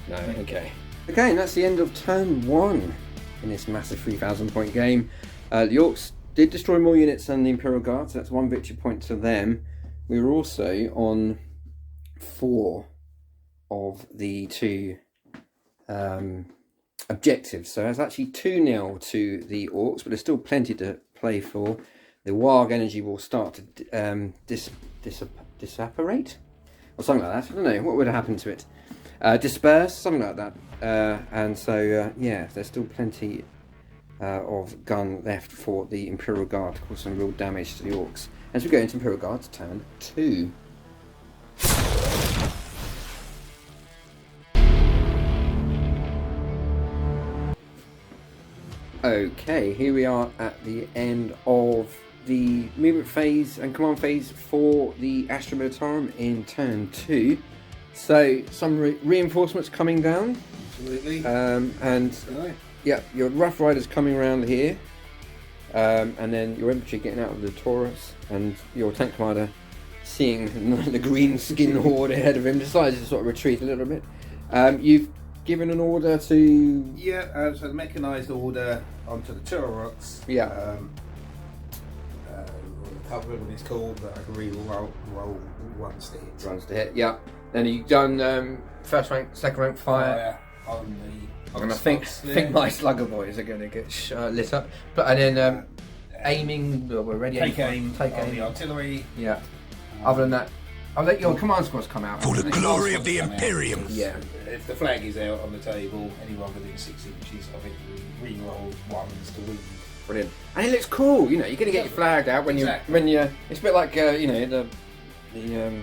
No, okay. Okay, and that's the end of turn 1 in this massive 3,000 point game. The Orcs did destroy more units than the Imperial Guard, so that's 1 victory point to them. We were also on 4 of the 2 objectives, so that's actually 2-0 to the Orcs, but there's still plenty to play for. The Warg energy will start to disapparate? Or something like that. I don't know, what would have happened to it? Disperse, something like that. And so, yeah, there's still plenty of gun left for the Imperial Guard to cause some real damage to the Orcs. As we go into Imperial Guard's turn 2. Okay, here we are at the end of the movement phase and command phase for the Astra Militarum in turn 2. So some reinforcements coming down. Absolutely. And yeah, your Rough Riders coming around here. And then your infantry getting out of the Taurus, and your tank commander seeing the green skin horde ahead of him decides to sort of retreat a little bit. You've given an order to... Yeah, so the mechanised order onto the Orks. Yeah. I can't remember what it's called, but I can roll once to hit. Runs to hit, yeah. Then you've done first rank, second rank fire. On the... I think my slugger boys are going to get lit up. But and then aiming, well, we're ready. Take aim Take on aim. the artillery. Yeah. Other than that, I'll let your command squads come out. For the glory of the Imperium. Yeah. If the flag is out on the table, anyone within 6 inches of it, we re-roll ones to win. Brilliant. And it looks cool. You know, you're going to get your flag out when Exactly. you It's a bit like you know the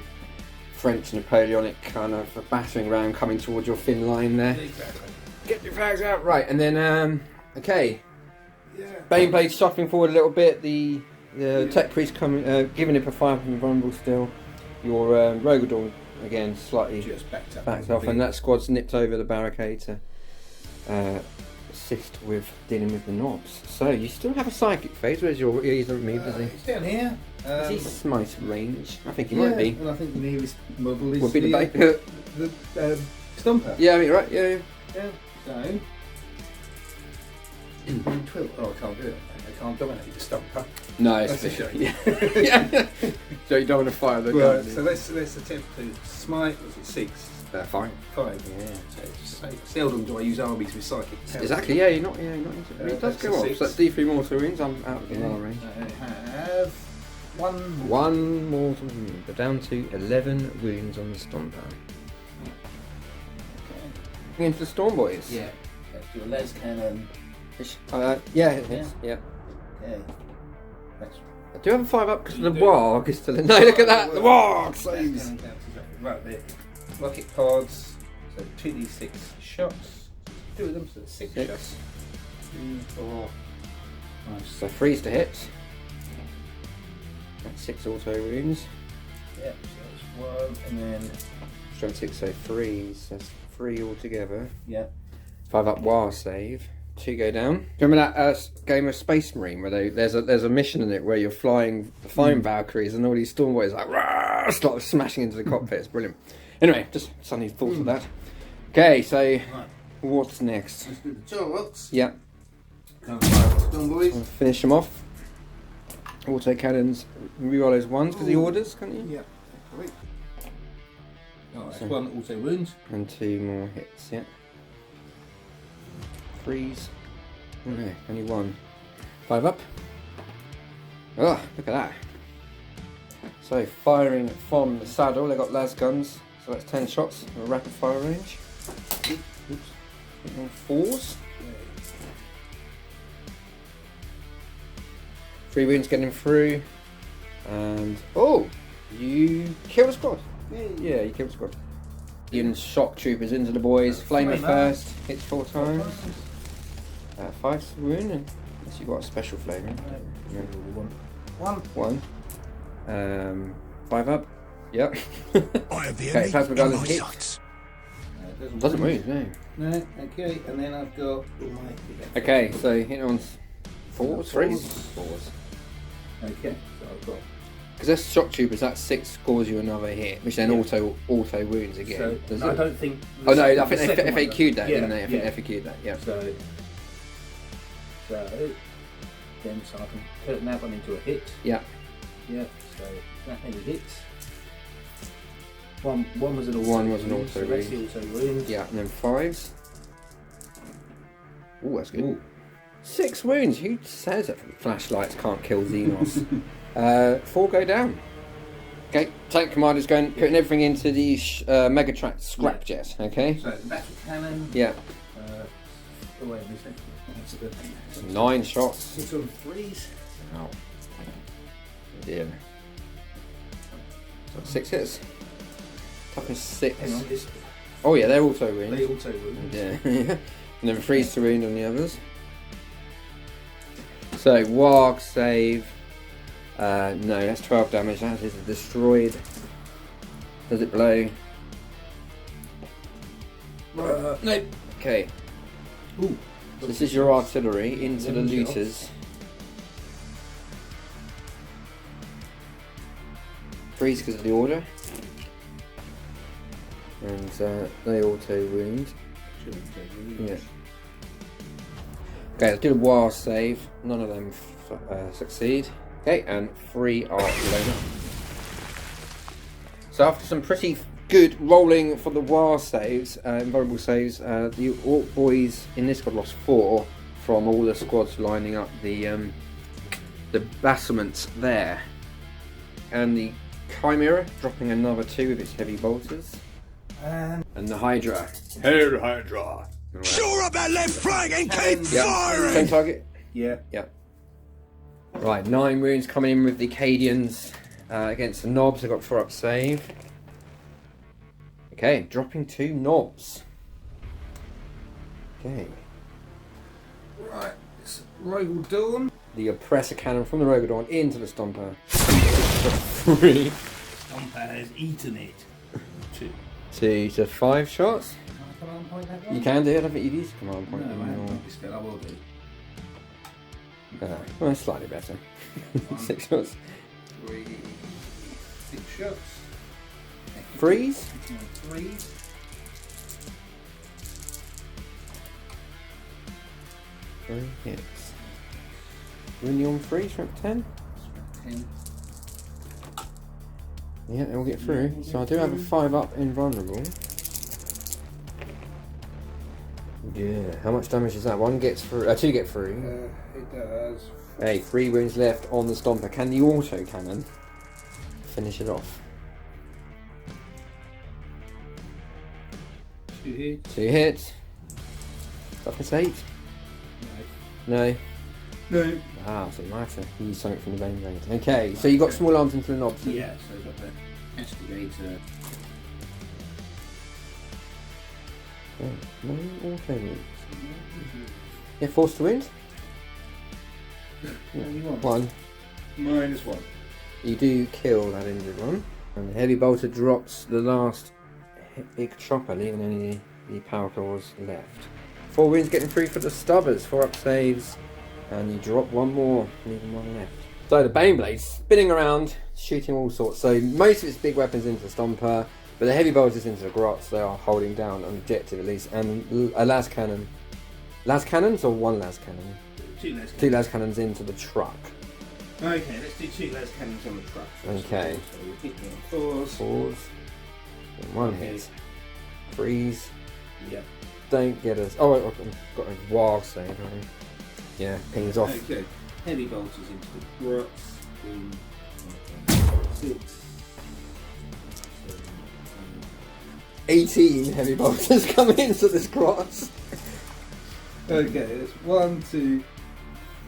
French Napoleonic kind of battering ram coming towards your thin line there. Exactly. Get your flags out, right? And then okay. Yeah. Baneblade softening forward a little bit. The Tech Priest coming, giving it a fire from vulnerable still. Your Rogador again slightly Just backed off, and that squad's nipped over the barricade to assist with dealing with the knobs. So you still have a psychic phase. Where's your he's not moved, is he? It's down here. Is he smite range? I think he yeah, might be. and I think the nearest model is Would be the Stomper. Yeah, I mean, right. Yeah. Yeah. So. 12. Oh, I can't do it. I can't dominate the Stomper. No, That's a shame. Yeah. So you don't want to fire the Well, gun. so let's attempt to smite. Was it 6? Fine. 5. Yeah. So seldom do I use armies with psychic power. Exactly. Yeah, you're not into it. It does That's go a off. 6. So that's D3 mortal wounds. I'm out of the null range. I have One mortal wound. We're down to 11 wounds on the Stomper. Okay. Into the Storm Boys. Yeah. Let's do a les cannon. Yeah, it hits. Yeah. Okay. That's I do have a 5 up because the Warg is still in. No, look at that. The Warg les saves. cannon counts as right there. Rocket pods. So 2d6 shots. 2 of them, so 6 6. shots. 2, 4. Nice. So 3's to hit. That's 6 auto wounds. Yeah, so that's 1, and then Strength 6, so 3's. That's 3 altogether. yeah. 5 up War save. 2 go down. Remember that game of Space Marine where there's a mission in it where you're flying Valkyries and all these Storm Boys like rah, start smashing into the cockpit. It's brilliant. Anyway, just suddenly thought of that. Okay, so Right. what's next? Let's do the Orks. Yeah, Storm boys. we'll finish them off. Auto cannons, reroll those ones because he orders, can't you? Yeah. Great. Oh, that's So- 1 auto wounds. And 2 more hits, yeah. 3's. Oh no, only 1. 5 up. Oh, look at that. So firing from the saddle, they got las guns, so that's 10 shots, a rapid fire range. Oops. 4's. 3 wounds getting through. And oh, you kill the squad. Yeah, you kill the squad. Even shock troopers into the boys. Flamer Flamer. first, hits 4 times. 5 wound, unless you've got a special flamer. Yeah. One. 5 up. Yep. I have the Okay, enemy plasma in gun my is hit. sights. Doesn't move, no. No, okay, and then I've got all my... Okay, so hit on 4s, 3s? 4s. Okay, so I've got... Because that's shock troopers, that 6 scores you another hit, which then auto wounds again. So, does no, I it? don't think... Oh no, I the think second they one FAQ'd that, does. didn't they? I think yeah. they FAQ'd that, yeah. So then so I can turn that one into a hit. Yeah. Yeah, so that many hits. One was an auto One was an wound, auto so that's wound. the auto wound. Yeah, and then 5s. Ooh, that's good. Ooh. 6 wounds, who says that flashlights can't kill Xenos? 4 go down. Okay, tank commander's putting everything into the Megatrat scrap jet, okay? So the battle cannon. Yeah. Oh wait, that's the 9 shots. hits on 3s. Ow. Yeah. So 6 hits. Toughness 6. Hang on, this, Oh yeah, they're auto wound. they auto wound. Yeah. And then freeze to wound on the others. So Warg save. No, that's 12 damage. That is destroyed. Does it blow? No. Okay. Ooh. So this is your artillery into the looters. Freeze because of the order. And they auto wound. Yeah. Okay, let's do the war save. None of them succeed. Okay, and 3 are blown up. So after some pretty good rolling for the war saves, invulnerable saves, the Orc boys in this squad lost 4 from all the squads lining up the battlements there. And the Chimera dropping another 2 with its heavy bolters. And the Hydra. Hail Hydra! Right. Shore up that left flank and keep Yep. firing! Same target. Yeah. Yep. Right, 9 wounds coming in with the Cadians against the Knobs. They've got 4 up save. Okay, dropping 2 Knobs. Okay. Right, it's Rogal Dawn. The Oppressor Cannon from the Rogodorn into the Stomper. 3 Stomper has eaten it. 2 to 5 shots. Can I command point that one? You can do it. I don't think you've used command point. No, I anymore. haven't. Instead, I will do. Well, it's slightly better. 6 shots. 3, 6 shots. Freeze. 3. 3 hits. When you on freeze, rank 10? 10. Yeah, it will get through. So I do have a 5 up invulnerable. Yeah, how much damage is that? 1 gets through, 2 get through. It does. Hey, 3 wounds left on the Stomper. Can the auto cannon finish it off? 2 hits. 2 hits. Toughness 8? No. No. Ah, so you might have to use something from the main range. Okay, so you got small arms into the knobs. Yeah, so I've got the Castigator. Oh, no auto wounds. Yeah, forced to wound? Only one. 1. -1. You do kill that injured one. And the heavy bolter drops the last big chopper, leaving only the power claws left. 4 wounds getting through for the stubbers, 4 up saves, and you drop 1 more, leaving 1 left. So the Baneblade's spinning around, shooting all sorts. So most of its big weapons into the Stomper, but the heavy bolters into the Grots. They are holding down an objective at least, and a las cannon. Las cannons or 1 las cannon? 2 las cannons. 2 las cannons into the truck. Okay, let's do 2 las cannons on the truck. first. Okay. So we'll hit me on 4s. 4s. And 1 hit. Freeze. Yep. Don't get us. Oh, I've got a wild save. Right? Yeah, pings off. Okay. Heavy bolters into the Grots. 6. 18 heavy bolters come into this Grots. Okay, it's 1, 2,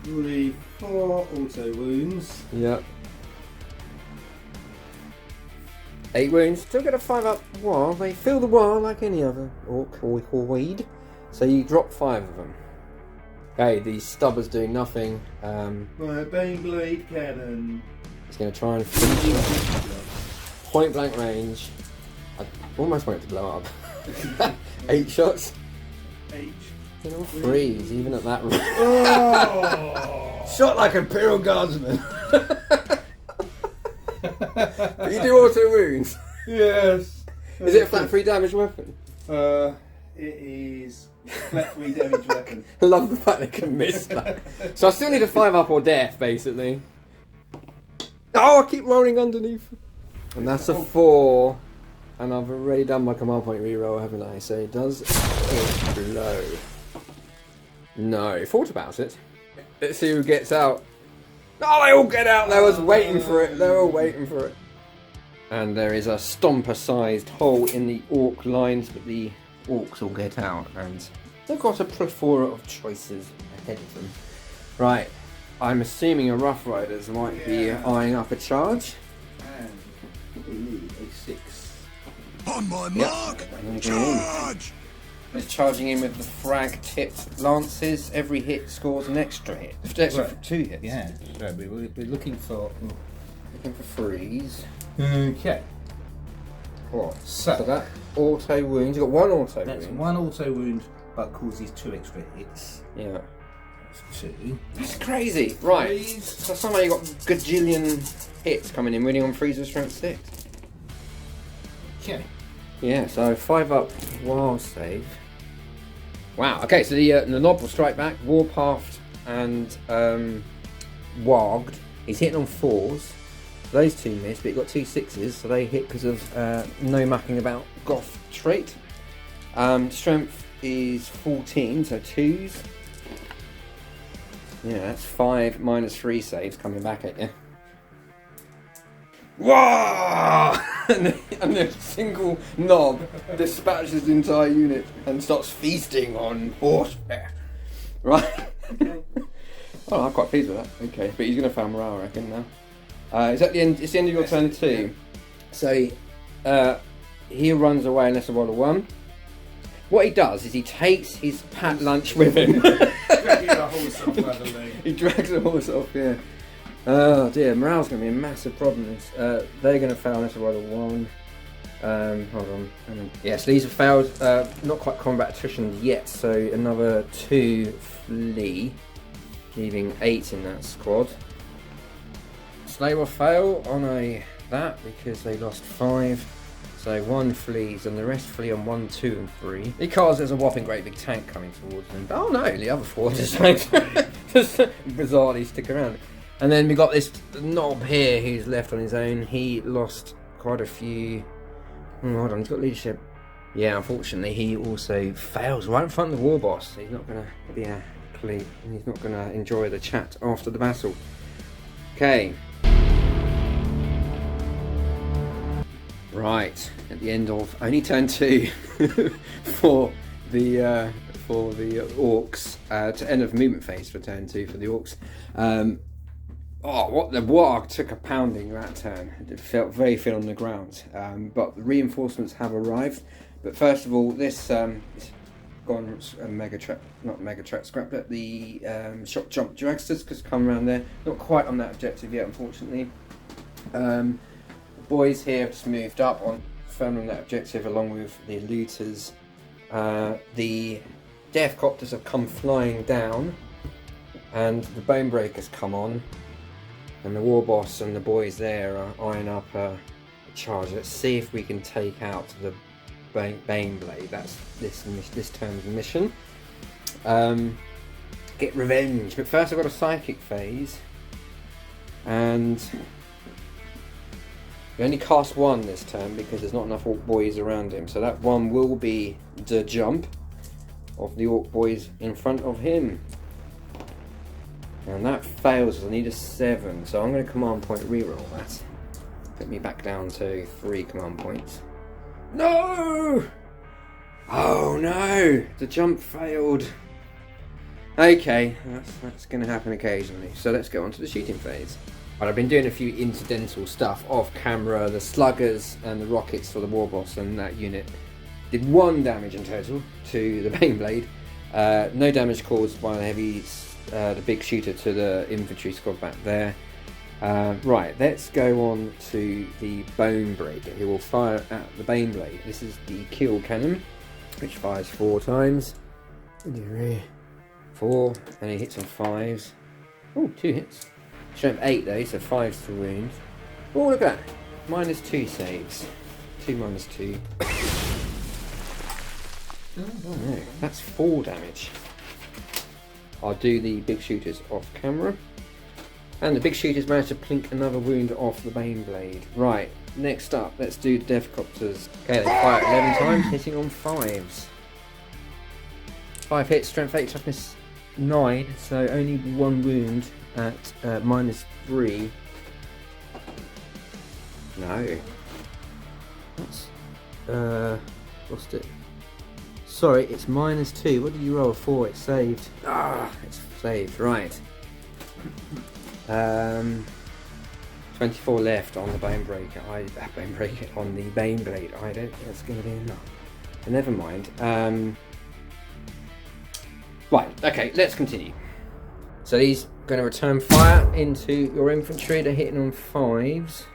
3, 4 auto wounds. Yep. 8 wounds. Still get a 5 up wall. They fill the wall like any other orc or hoard. So you drop 5 of them. Okay, the stubbor's doing nothing. My Baneblade cannon. It's going to try and finish point blank range. I almost want it to blow up. 8 shots. H. You know, freeze, even at that rate. Oh! Shot like an Imperial Guardsman. But you do auto wounds. Yes. Is it a flat 3 damage weapon? It is flat 3 damage weapon. I love the fact they can miss that. So I still need a 5 up or death, basically. Oh, I keep rolling underneath. And that's a 4. And I've already done my command point reroll, haven't I? So does it blow? No. Thought about it. Let's see who gets out. Oh, they all get out! They was waiting for it. They were all waiting for it. And there is a stomper-sized hole in the orc lines, but the orcs all get out, and they've got a plethora of choices ahead of them. Right, I'm assuming a Rough Riders might be eyeing up a charge. And a 6. On my mark, charge! It's charging in with the frag-tipped lances. Every hit scores an extra hit. Extra Right. 2 hits. Yeah, so we're looking for. Looking for freeze. Okay. What? So So that auto wounds. You've got 1 auto that's wound. 1 auto wound, but causes 2 extra hits. Yeah. That's 2. That's crazy. Right. Freeze. So somehow you got gajillion hits coming in, winning on freeze with strength 6. Okay. Yeah, so 5 up wild save. Wow, okay, so the knob will strike back, warpathed and warged. He's hitting on 4s. Those 2 miss, but he got 2 6s, so they hit because of no mucking about goth trait. Strength is 14, so 2s. Yeah, that's 5 minus 3 saves coming back at you. Whoa! and the single knob dispatches the entire unit and starts feasting on horseback. Right? Oh, I'm quite pleased with that. Okay, but he's going to fail morale, I reckon, now. Is that the end? It's the end of your turn too. So he runs away unless I roll a 1. What he does is he takes his packed lunch with him. Dragging the horse off by the leg. He drags the horse off, yeah. Oh dear, morale's going to be a massive problem. They're going to fail unless I roll a 1. Hold on. Yes, these have failed. Not quite combat attrition yet, so another 2 flee, leaving 8 in that squad. So they will fail on that because they lost 5. So 1 flees and the rest flee on 1, 2 and 3. Because there's a whopping great big tank coming towards them. Oh no, the other 4 just bizarrely stick around. And then we got this knob here who's left on his own. He lost quite a few. Hold on, he's got leadership. Yeah, unfortunately, he also fails right in front of the war boss. He's not going to be he's not going to enjoy the chat after the battle. Okay. Right, at the end of only turn 2 for the orcs. To end of movement phase for turn 2 for the orcs. What the warg took a pounding that turn. It felt very thin on the ground, but the reinforcements have arrived. But first of all, this gone not Megatrat scrap, but the shock jump dragsters has come around there. Not quite on that objective yet, unfortunately. The boys here have just moved up on firmly on that objective, along with the looters. The death copters have come flying down, and the bone breakers come on. And the war boss and the boys there are eyeing up a charge. Let's see if we can take out the Baneblade. That's this turn's mission. Get revenge. But first I've got a psychic phase. And we only cast 1 this turn because there's not enough orc boys around him. So that 1 will be the jump of the orc boys in front of him. And that fails, I need a 7, so I'm going to command point reroll that. Put me back down to 3 command points. No! Oh no! The jump failed. Okay, that's going to happen occasionally. So let's go on to the shooting phase. But I've been doing a few incidental stuff off camera. The sluggers and the rockets for the war boss and that unit did 1 damage in total to the Baneblade. No damage caused by the heavies, the big shooter to the infantry squad back there. Right, let's go on to the Bonebreaker, who will fire at the Baneblade. This is the kill cannon, which fires 4 times. 4, and he hits on 5s. Oh, 2 hits. Strength 8 though, so 5s to wound. Oh, look at that. -2 saves. 2 -2. Oh no, that's 4 damage. I'll do the big shooters off camera. And the big shooters managed to plink another wound off the Baneblade. Right, next up, let's do the Devcopters. Okay, they fire 11 times, hitting on 5s. 5 hits, strength 8, toughness 9, so only 1 wound at -3. No. That's lost it. Sorry, it's -2. What did you roll? 4, it's saved. Ah, it's saved, right. 24 left on the Bonebreaker. Bonebreaker on the Baneblade. I don't think that's going to be enough. But never mind. Right, okay, let's continue. So these are going to return fire into your infantry. They're hitting on 5s.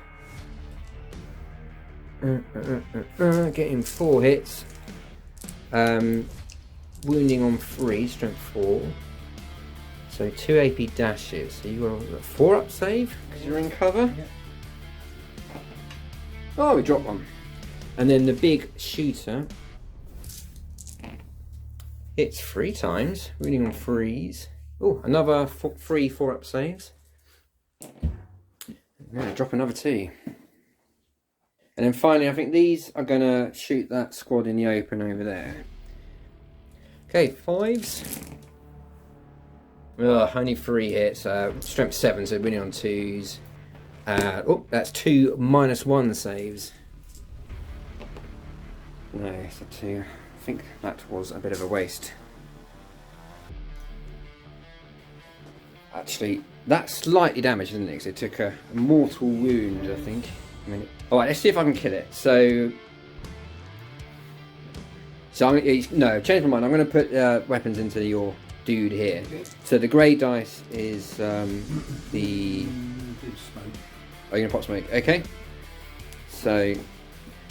Getting 4 hits. Wounding on 3, strength 4. So 2 AP dashes. So you got a 4-up save because you're in cover. Oh, we dropped one. And then the big shooter hits 3 times, wounding on 3s. Oh, another 3 4-up saves. Yeah, drop another 2. And then finally, I think these are going to shoot that squad in the open over there. Okay, 5s. Only 3 hits. Strength 7, so winning on 2s. Oh, that's 2 -1 saves. No, it's a 2. I think that was a bit of a waste. Actually, that's slightly damaged, isn't it? Because it took a mortal wound, I think. Alright, let's see if I can kill it. So no, change my mind. I'm going to put weapons into your dude here. So the grey dice is the... Oh, you're going to pop smoke. Okay. So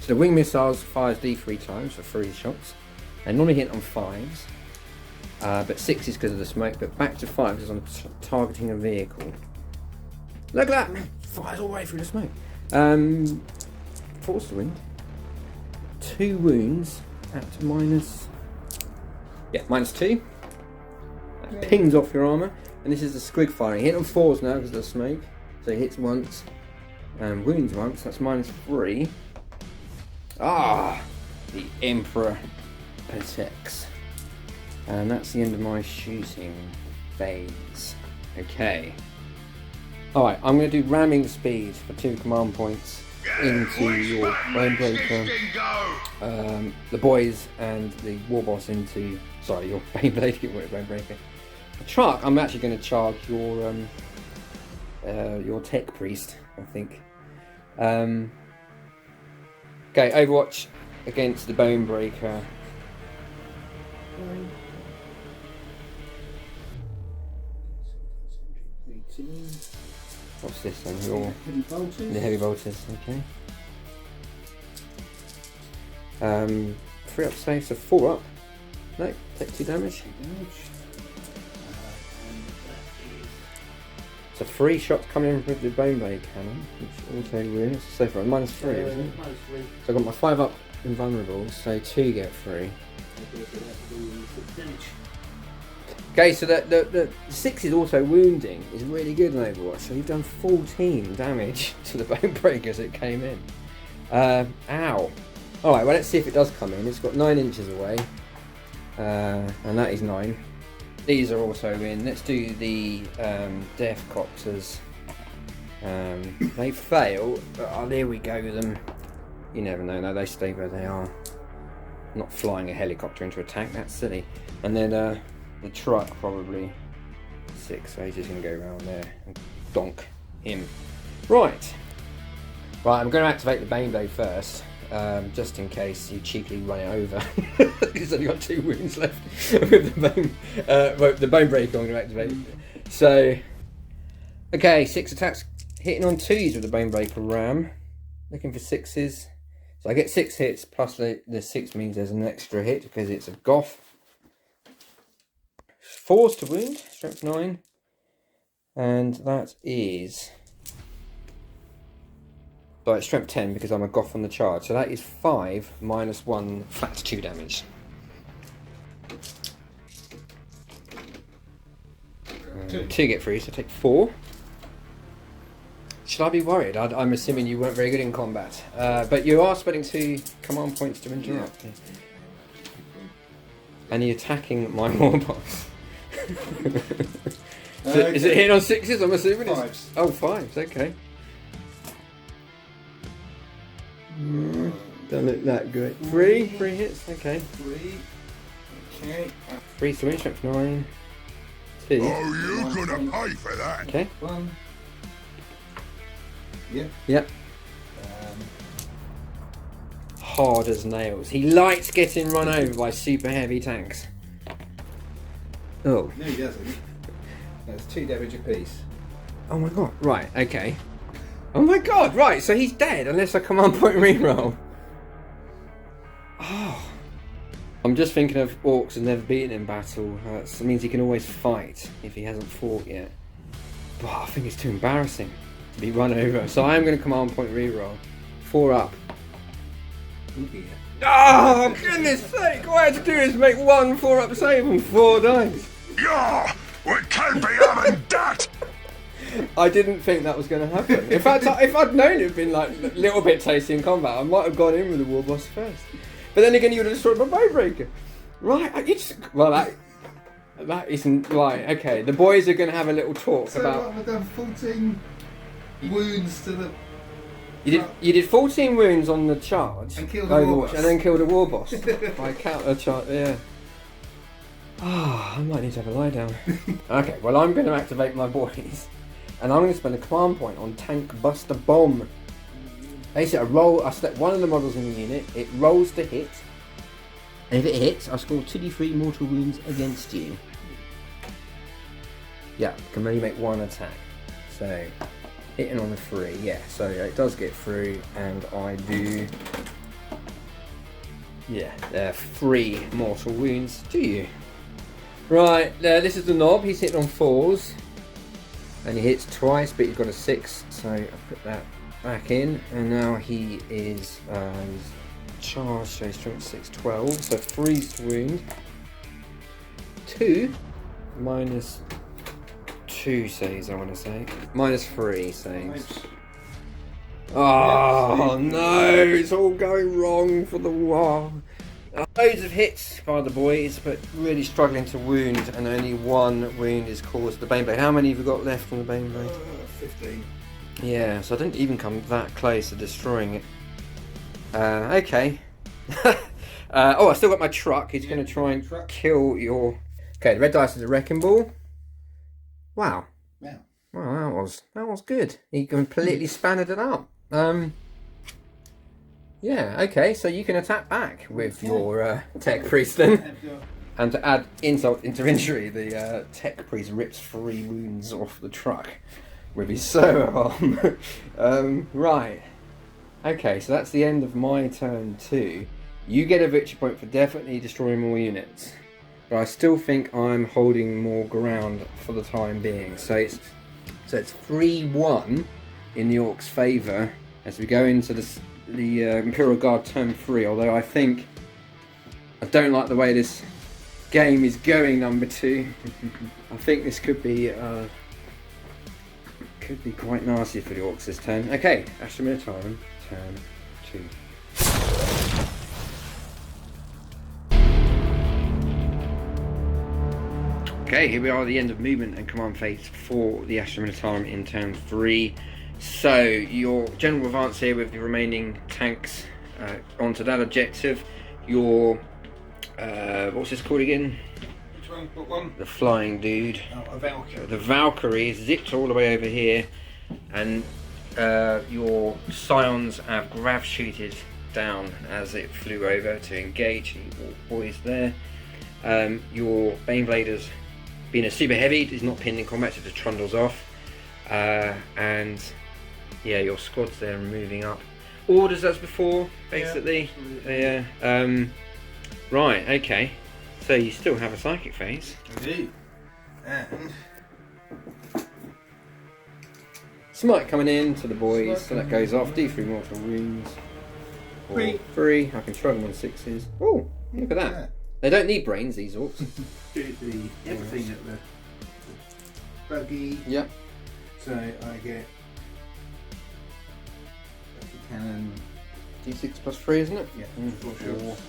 the wing missiles fires D3 times for 3 shots. They normally hit on 5s. But 6 is because of the smoke. But back to 5 because I'm targeting a vehicle. Look at that! Fires all the way through the smoke. Force the wind. 2 wounds at -2. That pings off your armour. And this is the squig firing. Hit on 4s now because of the smoke. So he hits once and wounds once. That's -3. Ah, the Emperor protects. And that's the end of my shooting phase. Okay. Alright, I'm going to do ramming speed for 2 command points into your Bonebreaker. The boys and the war boss into... Sorry, your Beyblade, your Bonebreaker. The truck, I'm actually going to charge your tech priest, I think. Okay, Overwatch against the Bonebreaker. What's this then? The heavy bolters, okay. 3 up saves, so 4 up. No, take 2 damage. So 3 shots coming in with the Boneblade cannon, which also ruins. So far, -3, isn't it? So I've got my 5 up invulnerables, so 2 get 3. Okay, so the 6 is also wounding, is really good in Overwatch. So you've done 14 damage to the Bonebreaker as it came in. Ow. Alright, well let's see if it does come in. It's got 9 inches away. And that is 9. These are also in. Let's do the Devcopters. They fail, but there we go with them. You never know, no, they stay where they are. Not flying a helicopter into a tank, that's silly. And then the truck probably 6, so he's just going to go around there and donk. him. Right. Right, I'm going to activate the Bane Blade first, just in case you cheekily run it over. He's only got 2 wounds left with the Bane, the Bone Breaker I'm going to activate. So, okay, 6 attacks, hitting on 2s with the Bone Breaker Ram. Looking for 6s. So I get 6 hits, plus the 6 means there's an extra hit because it's a Goth. 4s to wound, strength 9. And that is... Sorry, it's strength 10 because I'm a Goth on the charge. So that is 5 minus 1 flat 2 damage. 2 get free, so take 4. Should I be worried? I'm assuming you weren't very good in combat. But you are spending 2 command points to interrupt. Yeah. And you're attacking my warboss. Is it hitting on 6s? I'm assuming 5s. Oh, 5s, okay. Don't look that good. 3 hits, okay. 3. Okay. 3 to strength 9. 2. Oh, you're gonna pay for that. Okay. 1. Yep. Yep. Hard as nails. He likes getting run over by super heavy tanks. Oh. No, he doesn't. That's 2 damage apiece. Oh my god. Right, okay. Oh my god, right, so he's dead unless I command point reroll. Oh. I'm just thinking of Orks and never beaten in battle. That means he can always fight if he hasn't fought yet. But I think it's too embarrassing to be run over. So I am going to command point reroll. 4 up. Oh, goodness sake! All I had to do is make 1 4-up save on 4 dice. Yeah, we can't be having that. I didn't think that was going to happen. In fact, if I'd known it'd been like a little bit tasty in combat, I might have gone in with the war boss first. But then again, you would have destroyed my Bonebreaker. Right, that isn't right. Okay, the boys are going to have a little talk So about. I've done 14 wounds to the. You did 14 wounds on the charge, And killed a war boss. and then killed a war boss by counter charge. Yeah. Ah, I might need to have a lie down. Okay, well I'm going to activate my boys, and I'm going to spend a command point on Tank Buster Bomb. Basically, I select one of the models in the unit. It rolls to hit, and if it hits, I score 2d3 mortal wounds against you. Yeah, can only make 1 attack. So. Hitting on the 3, yeah, so it does get through, and I do, 3 mortal wounds to you. Right, this is the knob, he's hitting on 4s, and he hits twice, but he's got a 6, so I put that back in, and now he is charged, so he's strength 6, 12, so 3 to wound, 2 minus 2 saves, I want to say. Minus 3 saves. Oh no, it's all going wrong for the war. Loads of hits by the boys, but really struggling to wound, and only 1 wound is caused the Baneblade. How many have you got left from the Baneblade? 15. Yeah, so I didn't even come that close to destroying it. Okay. Oh, I still got my truck. He's going to try and kill your... Okay, the red dice is a wrecking ball. Wow. Yeah. Well, that was good. He completely spanned it up. Yeah, okay, so you can attack back with your tech priest then. And to add insult into injury, the tech priest rips 3 wounds off the truck with his servo arm. Right. Okay, so that's the end of my turn 2. You get a victory point for definitely destroying more units. But I still think I'm holding more ground for the time being. So it's 3-1 in the Orcs' favour as we go into the Imperial Guard turn 3. Although I don't like the way this game is going, number 2. I think this could be quite nasty for the Orcs this turn. Okay, Astra Militarum, turn 2. Okay, here we are at the end of movement and command phase for the Astra Militarum in turn 3. So, your general advance here with the remaining tanks onto that objective. Your, what's this called again? Which one? What one? The flying dude. Oh, a Valkyrie. The Valkyrie is zipped all the way over here. and your scions have grav-shooted down as it flew over to engage the boys there. Your Banebladers, being a super heavy, is not pinned in combat, so it just trundles off. And yeah, your squads there are moving up. Orders as before, basically. Yeah. Right. Okay. So you still have a psychic phase. I do. And Smite coming in to the boys, so that goes off. D3 mortal wounds. Or 3. I can try them on 6s. Oh, look at that. They don't need brains, these orcs. Do the everything at the buggy. Yep. So I get the cannon. D6 plus 3, isn't it? Yeah. 4 4. shots.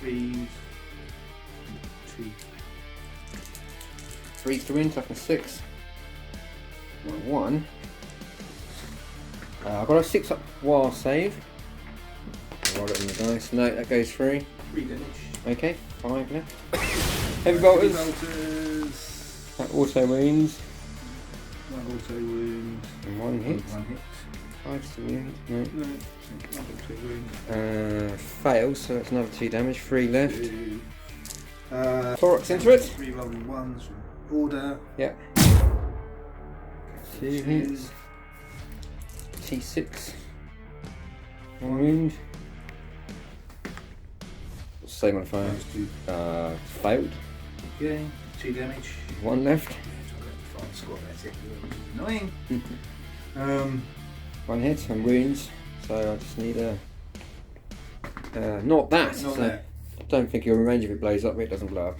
3s. 2. 3 to win, toughness 6. 1. I've got a 6 up war save. Roll it on the dice. No, that goes through. 3 damage. Okay, 5 left. Heavy bolters. Bolters. That auto wounds. 1 auto wound. And 1 hit. 1 hit. 5 to wound. No. No, 1 auto wound. Fails, so that's another 2 damage. 3 left. 2. Thorax into it. 3 rolling 1s from order. Yep. 2 hits. T6. 1 wound. Same modifier. Failed. Okay, 2 damage. 1 left. Fine squad, that's it. Annoying. 1 hit and wounds. So I just need a. Not that. Not so that. I don't think your range if it blows up, it doesn't blow up.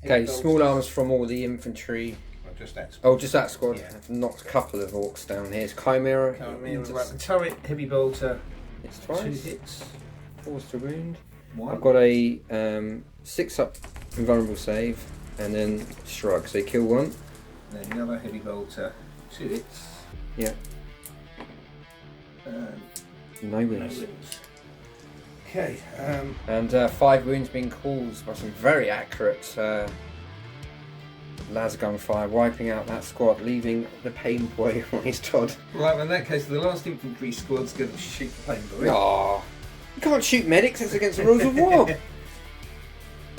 Okay, small arms from all the infantry. Well, just that squad. Oh, just that squad. Yeah. I've knocked a couple of orcs down here. It's Chimera. Right, the turret, heavy bolter, It's 2 twice. hits. 4's to wound. 1. I've got a 6 up invulnerable save and then shrug. So you kill 1. Then another heavy bolter, 2 hits. Yeah. No No wounds. wins. Okay, And 5 wounds being caused by some very accurate laser gun fire, wiping out that squad, leaving the pain boy on his Todd. right, in that case, the last infantry squad's going to shoot the pain boy. Oh, you can't shoot medics, it's against the rules of war.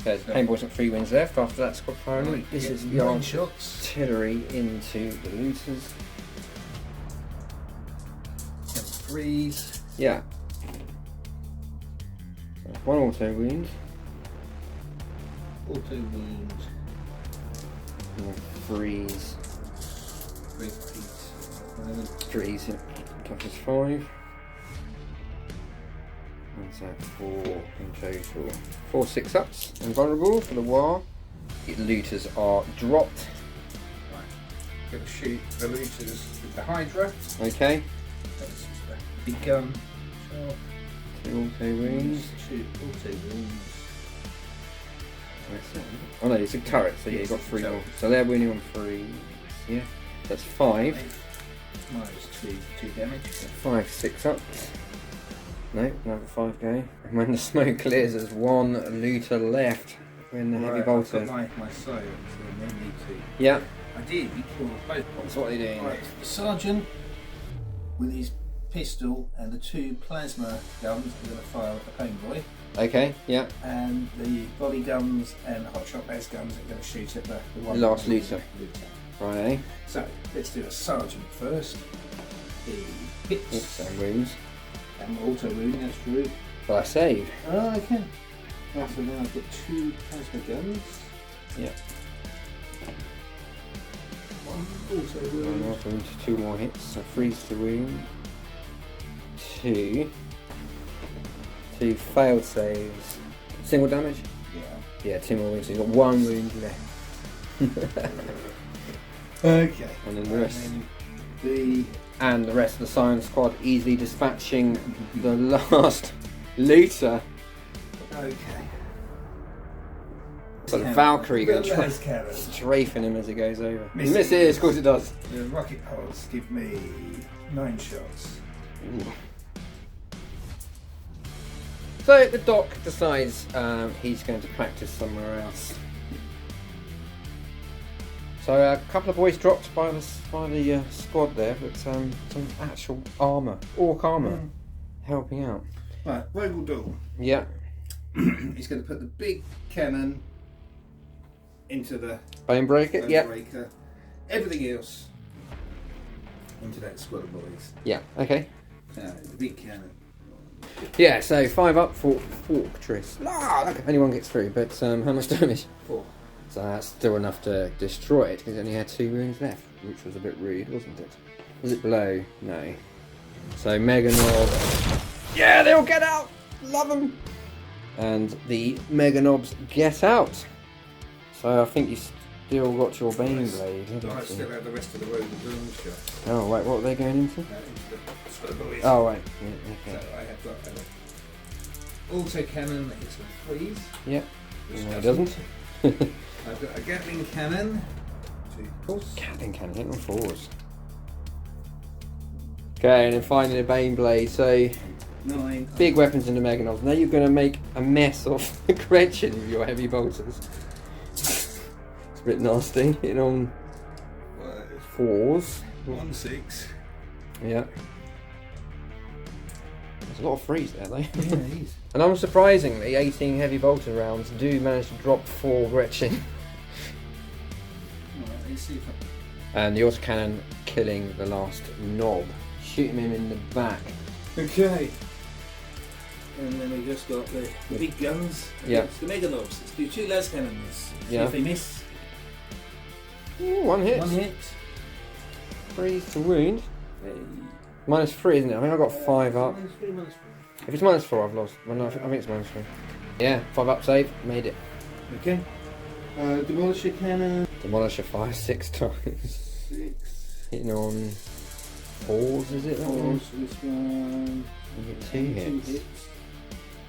There's pain boys and 3 wins left after that squad firing. Right, This get is 9 your shots. artillery into the looters. 10 threes. Yeah. So 1 auto wound. Auto wound. And 3s. 3 hits. 3s, yeah. Toughness 5. What's that? 4 in total. 4 6-ups. Invulnerable for the war. The looters are dropped. Right. Going to shoot the looters with the Hydra. Okay. That's the big gun. Shot. 2 auto wounds. 2 auto wounds. Where's that? Oh no, it's a turret, so yeah, you've got 3 more. So they're winning on 3. Yeah. That's 5. Minus 2 damage. 5 6-ups. No, another 5 go. And when the smoke clears, there's 1 looter left. When the heavy bolter. I've got my science, and then need to. Yeah. I did. We killed both. That's what they're doing. Right, the sergeant with his pistol and the 2 plasma guns are going to fire at the pain boy, Okay, yeah. and the body guns and the hot shot base guns are going to shoot at the one Last looter. Right, eh? So let's do a sergeant first. He hits Oops, and wounds. and auto wound. That's true. Well, I save. Oh, I can. Right, so now I've got 2 plasma guns. Yeah. 1 auto 1 wound. auto wound, 2 more hits. So 3's to wound. 2. 2 failed saves. Single damage? Yeah. Yeah, 2 more wounds. So you've got 1 wound left. Okay. And then the rest. And And the rest of the Science Squad easily dispatching the last looter. okay. So the Valkyrie going to Those cannons. strafing him as he goes over. He Misses. misses, of course it does. The rocket pods give me 9 shots. So the Doc decides he's going to practice somewhere else. So a couple of boys dropped by the squad there, but some actual armour, orc armour, helping out. Right, Vogel Duel. Yeah. He's going to put the big cannon into the Bonebreaker. Yeah. breaker. Everything else into that squad of boys. Yeah. Okay. The big cannon. Yeah. So 5 up for Fortress. Look, if anyone gets through, but how much damage? 4. So that's still enough to destroy it because it only had 2 wounds left, which was a bit rude, wasn't it? Was it below? No. So Mega Knob. Yeah, they all get out. Love them. And the Mega Knobs get out. So I think you still got your Bane Blade. I still have the rest of the road of doom shot. Oh wait, what are they going into? Into the squad of boys. Oh right. Yeah, okay. So I have got an auto cannon that hits with freeze. Yep. Which No, it doesn't. I've got a Gatling cannon. Gatling cannon hitting on 4s. Okay, and then finally the Bane Blade. So 9. big weapons in the Mega Knobs. Now you're going to make a mess of the Gretchen with your heavy bolters. It's a bit nasty. Hitting on 4s. 1, 6. Yeah. There's a lot of freeze there though. Yeah, it is. And unsurprisingly, 18 heavy bolter rounds do manage to drop 4 Gretchen. Alright, let's see if And the autocannon killing the last knob. Shooting him in the back. Okay. And then we just got the big guns. Yeah. Against the Mega Knobs. Let's do 2 las cannons. See Yeah. if they miss. Ooh, 1 hit. 1 hit. Freeze to wound. -3, isn't it? I think I got 5 up. -3, -4. If it's -4, I've lost. Well, no, I think it's -3. Yeah, 5 up save. Made it. Okay. Demolisher cannon. Demolisher 5, 6 times. 6. Hitting on 4s, is it? That one? This one. You get 2 2 hits. hits.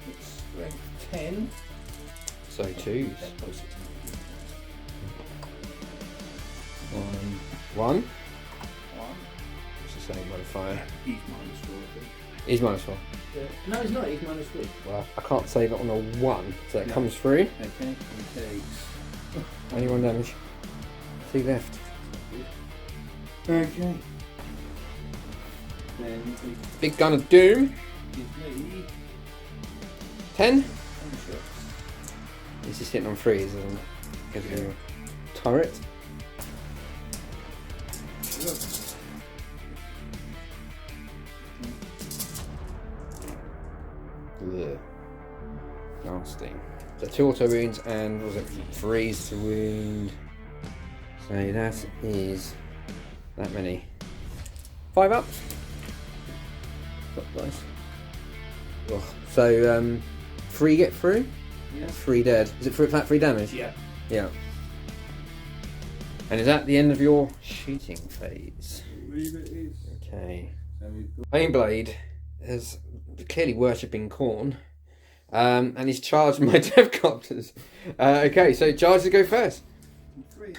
It's strength 10. So 2s. That closer to 1. 1. It's the same modifier. He's -4, I think. He's -4. No, he's not. He's -3. Well, I can't save it on a 1, so it No. comes through. Okay. He takes. Only 1 damage. 2 left. Okay. Then he Big Gun of Doom. gives me 10. 10 shots. He's just hitting on 3s, isn't it? Gives you a turret. Ugh. Nasty. So 2 auto wounds and was it freeze to wound? So that is that many. 5 ups. That's nice. Ugh. So 3 get through. Yeah. 3 dead. Is it flat 3 damage? Yeah. Yeah. And is that the end of your shooting phase? I believe it is. Okay. So we've got Baneblade is clearly worshipping Khorne, and he's charged my Devcopters. Okay, so charges go first. 3.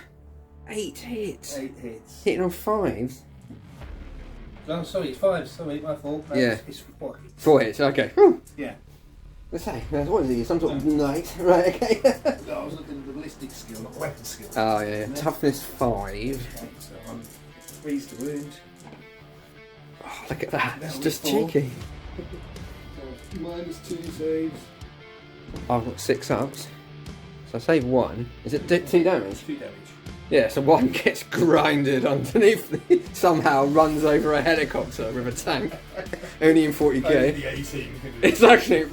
8 hits. 8 hits. Hitting on 5s. Oh, sorry, it's 5. Sorry, my fault. Yeah. It's 4 hits. 4 hits, okay. Whew. Yeah. Let's say, what is he? Some sort of knight. Right, okay. No, I was looking at the ballistic skill, not weapon skill. Oh, yeah. Toughness 5. Okay, so I'm freeze to wound. Oh, look at that. It's That just was 4. cheeky. So -2 saves. I've got 6 ups. So I save 1. Is it 2 damage? 2 damage. Yeah, so 1 gets grinded underneath the, somehow runs over a helicopter with a tank. Only in 40k. Only the 18. Exactly.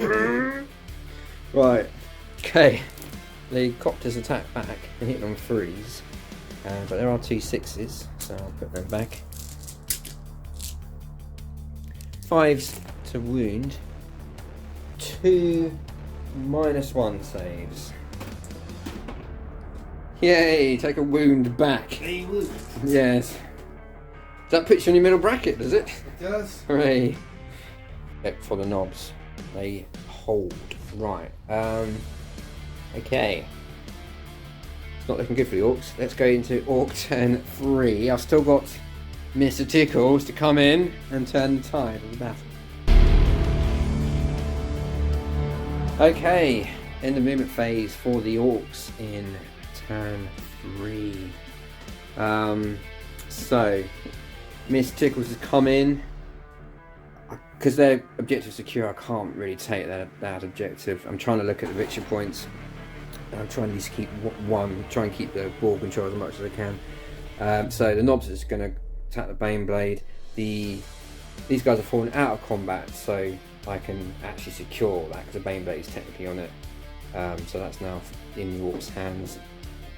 Right. Okay. The copters attack back and hit on 3s. But there are 2 6s, so I'll put them back. 5s to wound. 2 -1 saves. Yay, take a wound back. A wound. Yes. That puts you in your middle bracket, does it? It does. Hooray. Except for the knobs. They hold. Right. Okay. It's not looking good for the Orcs. Let's go into Orc turn 3. I've still got Mr. Tickles to come in and turn the tide of the battle. Okay. In the movement phase for the Orcs in turn 3. So, Miss Tickles has come in. Because their objective secure, I can't really take that objective. I'm trying to look at the victory points. And I'm trying to at least keep one, try and keep the ball control as much as I can. So the Knobs is going to attack the Baneblade. These guys are falling out of combat, so I can actually secure that because the Baneblade is technically on it. So that's now in York's hands.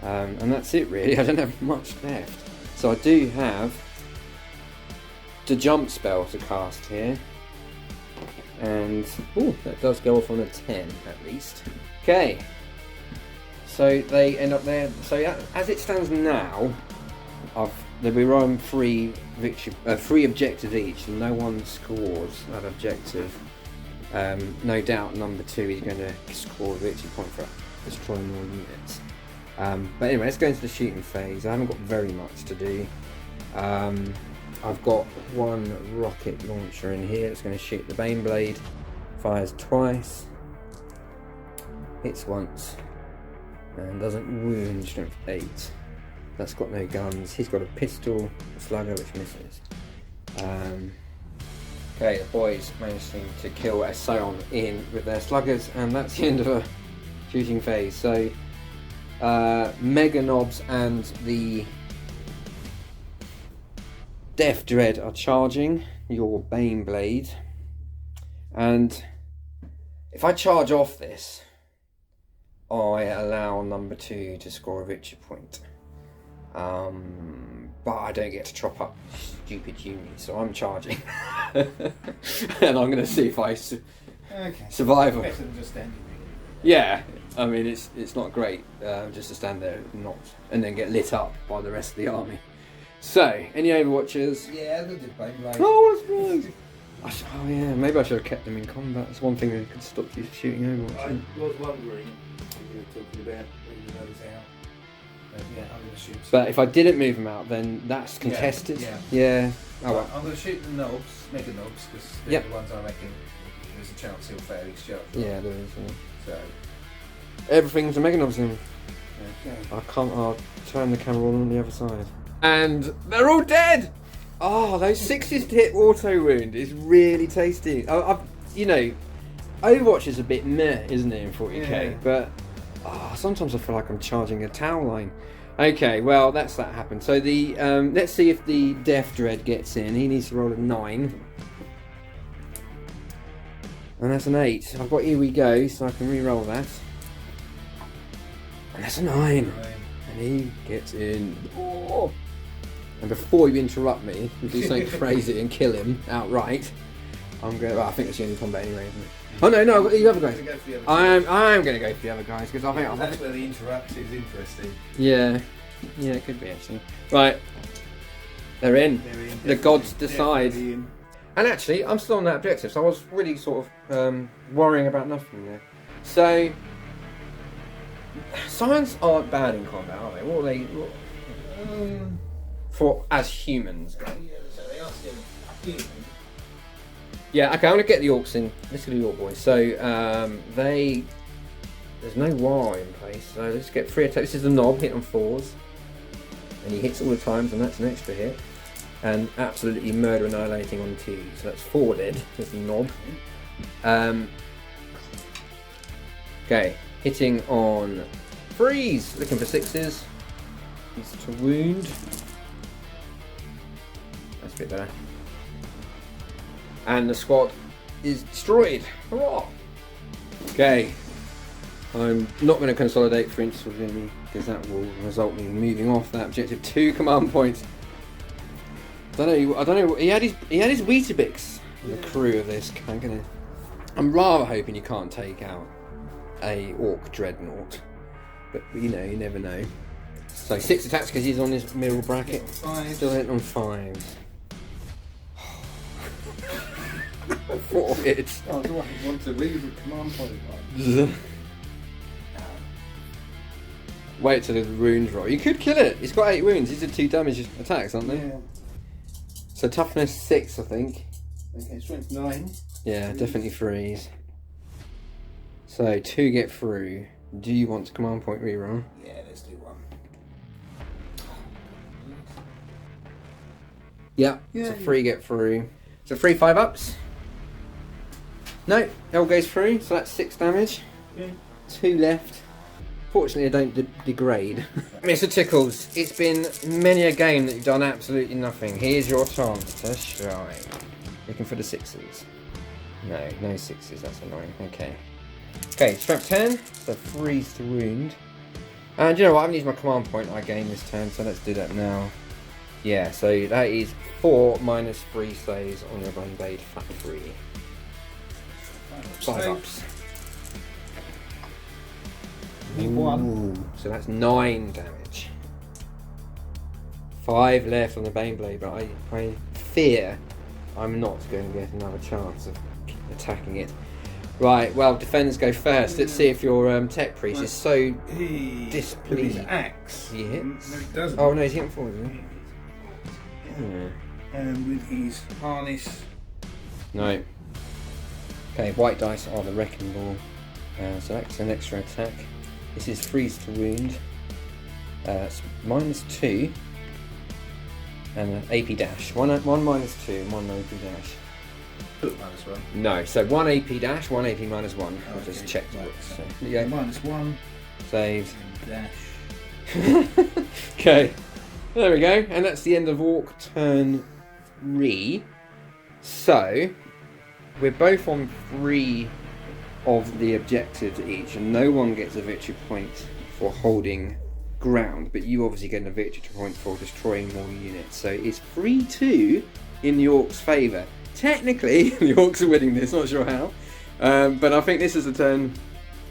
And that's it really, I don't have much left. So I do have the jump spell to cast here. And that does go off on a 10 at least. Okay. So they end up there. So as it stands now, they'll be rolling three objectives each, and no one scores that objective. No doubt number 2 is going to score a victory point for destroying more units. But anyway, let's go into the shooting phase. I haven't got very much to do. I've got one rocket launcher in here that's going to shoot the Baneblade. Fires twice. Hits once. And doesn't wound, strength 8. That's got no guns. He's got a pistol, a slugger which misses. Okay, the boys managing to kill a Scion in with their sluggers, and that's the end of a shooting phase. So Mega Knobs and the Death Dread are charging your Baneblade, and if I charge off this, I allow number 2 to score a victory point. But I don't get to chop up stupid units, so I'm charging. And I'm going to see if I survive. Better than just standing there. Yeah, I mean, it's not great just to stand there and then get lit up by the rest of the army. So, any Overwatchers? Yeah, they did Baneblade. Oh, what's wrong? Oh yeah, maybe I should have kept them in combat. That's one thing that could stop you shooting Overwatch. I was wondering what you were talking about when you those out. But yeah, I'm going to shoot. But if I didn't move them out, then that's contested. Yeah. Oh well. I'm going to shoot the Knobs, Mega Knobs, because they're the ones I reckon there's a chance he'll fail his shot. Yeah, there is. So everything's a Mega Knobs in. okay. I'll turn the camera on the other side. And they're all dead! Oh, those 6th hit auto wound is really tasty. Overwatch is a bit meh, isn't it, in 40k? Yeah. But sometimes I feel like I'm charging a towel line. Okay, well, that's that happened. So the let's see if the Death Dread gets in. He needs to roll a 9. And that's an 8. I've got Here We Go, so I can re-roll that. And that's a 9. And he gets in. Oh. And before you interrupt me and do something crazy and kill him outright, I'm going. Well, I think it's the only combat anyway, isn't it? Oh no, I've got the other guys. I am going to go for the other guys because I think that's where the interrupt is interesting. Yeah, it could be actually. Right, they're in. The gods decide. And actually, I'm still on that objective, so I was really sort of worrying about nothing there. So, Scions aren't bad in combat, are they? What are they? For as humans go. Yeah, so they are still human. Yeah, okay, I'm going to get the Orks in. Let's go to the Ork boys. So, there's no war in place, so let's get 3 attacks. This is the Knob, hit on 4s. And he hits all the times, and that's an extra hit. And absolutely murder annihilating on 2. So that's 4 dead, there's the Knob. Okay, hitting on 3s, looking for 6s. He's to wound. That's a bit better. And the squad is destroyed. Hurrah! Okay. I'm not going to consolidate for instance with me because that will result in moving off that objective 2 command points. I don't know. He had his Weetabix in the crew of this. I'm rather hoping you can't take out a Ork Dreadnought, but you never know. So 6 attacks because he's on his middle bracket. Still hitting on 5s. 4 hits. Oh, do I want to leave a command point? Wait till the wounds roll. You could kill it. It's got 8 wounds. These are 2 damage attacks, aren't they? Yeah. So toughness 6, I think. Okay, strength 9. Yeah, definitely 3s. So 2 get through. Do you want to command point reroll? Yeah, let's do 1. Yeah, it's a free get through. So 3 5-ups. No, it all goes through, so that's 6 damage. Yeah. 2 left. Fortunately, I don't degrade. Mr. Tickles, it's been many a game that you've done absolutely nothing. Here's your chance to shine. Looking for the 6s. No 6s, that's annoying. Okay. Okay, strength 10, so freeze to wound. And you know what, I haven't used my command point I gained this turn, so let's do that now. Yeah, so that is 4 minus 3 saves on your Bone Blade, flat 3. 5-ups. Ooh, so that's 9 damage. 5 left on the Bane Blade, but I fear I'm not going to get another chance of attacking it. Right, well, defenders go first. Let's see if your tech priest is so displeased. With his axe. He hits. No, he doesn't. Oh no, he's hitting forward, isn't he? And with his harness. No. Okay, white dice are the wrecking ball. So that's an extra attack. This is freeze to wound. It's -2. And an AP dash. One -2 and 1 AP dash. -1. No, so 1 AP dash, 1 AP -1. I'll just check the right, books. so Yeah. -1. Saved. Dash. Okay. There we go. And that's the end of Orc turn 3. So, we're both on 3 of the objectives each, and no one gets a victory point for holding ground, but you obviously get a victory point for destroying more units. So it's 3-2 in the Orcs' favour. Technically, the Orcs are winning this, not sure how. But I think this is a turn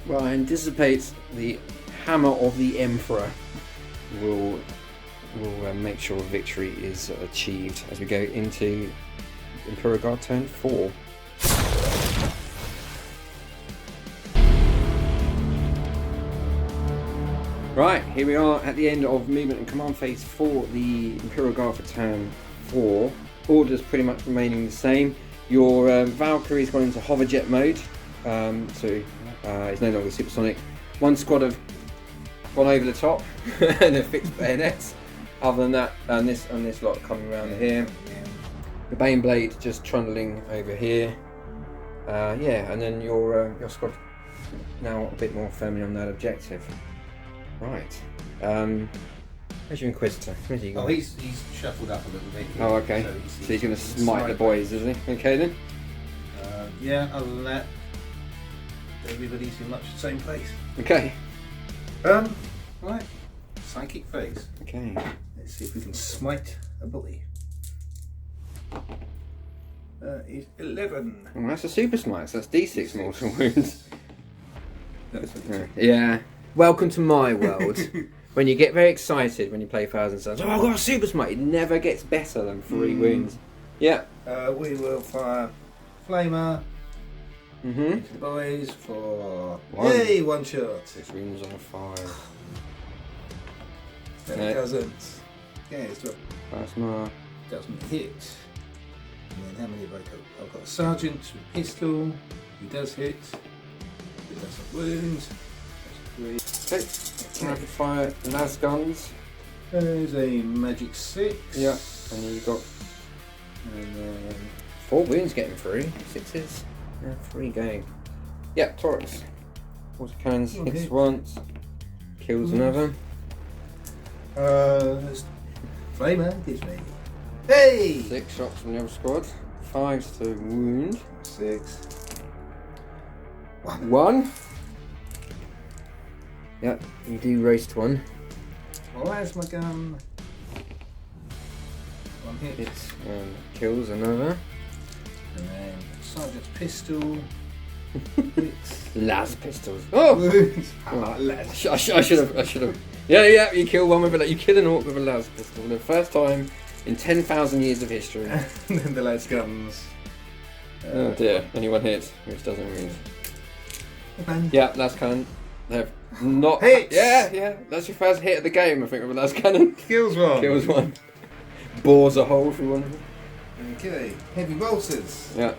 where I anticipate the Hammer of the Emperor will make sure victory is achieved as we go into Imperial Guard turn 4. Right, here we are at the end of movement and command phase for the Imperial Guard for turn 4. Orders pretty much remaining the same. Your Valkyrie's gone into hoverjet mode, so it's no longer supersonic. One squad have gone over the top and they've fixed bayonets. Other than that, and this lot coming around here. The Bane Blade just trundling over here. Yeah, and then your squad now a bit more firmly on that objective. Right. Where's your Inquisitor? Where's he gone? Oh, he's shuffled up a little bit. Oh, okay. So he's going to smite the boys, is he? Okay then. Yeah. Other than that, everybody's in much the same place. Okay. Right. Psychic phase. Okay. Let's see if we can smite a bully. Is 11. Well, that's a super smite. So that's D6 mortal wounds. That's what it Yeah. Welcome to my world. When you get very excited when you play Thousand Suns, oh, I've got a super smite. It never gets better than 3 wounds. Yeah. We will fire Flamer Mm-hmm. into the boys for 1 shot. 6 wounds on 5. That No. doesn't. Yeah, it's not. Plasma. Doesn't hit. And then how many have I got? I've got a sergeant with pistol. He does hit. He doesn't wound. That's 3. Okay. Rapid fire las guns. There's a magic 6. Yeah. And then you got And then 4 wounds getting through. 6s. 3 going. Yeah, Taurus. Water cannons hits hit. once. Kills another. there's Flamer gives me. Hey! 6 shots from the other squad. 5s to wound. 6. 1. Yep, you do roast 1. Plasma gun. 1 hit. Hits kills another. And then sergeant's pistol. Hits. Las pistols. Oh! Wounds. I should have. Yeah, you kill one with a. You kill an orc with a las pistol. The first time in 10,000 years of history. And then the las guns. Oh dear, only 1 hit, which doesn't wound. And Yeah, las cannon. They've not. Hits! Yeah, that's your first hit of the game, I think, with a las cannon. kills 1. Kills 1. Bores a hole through 1. Okay. Heavy bolters. Yeah.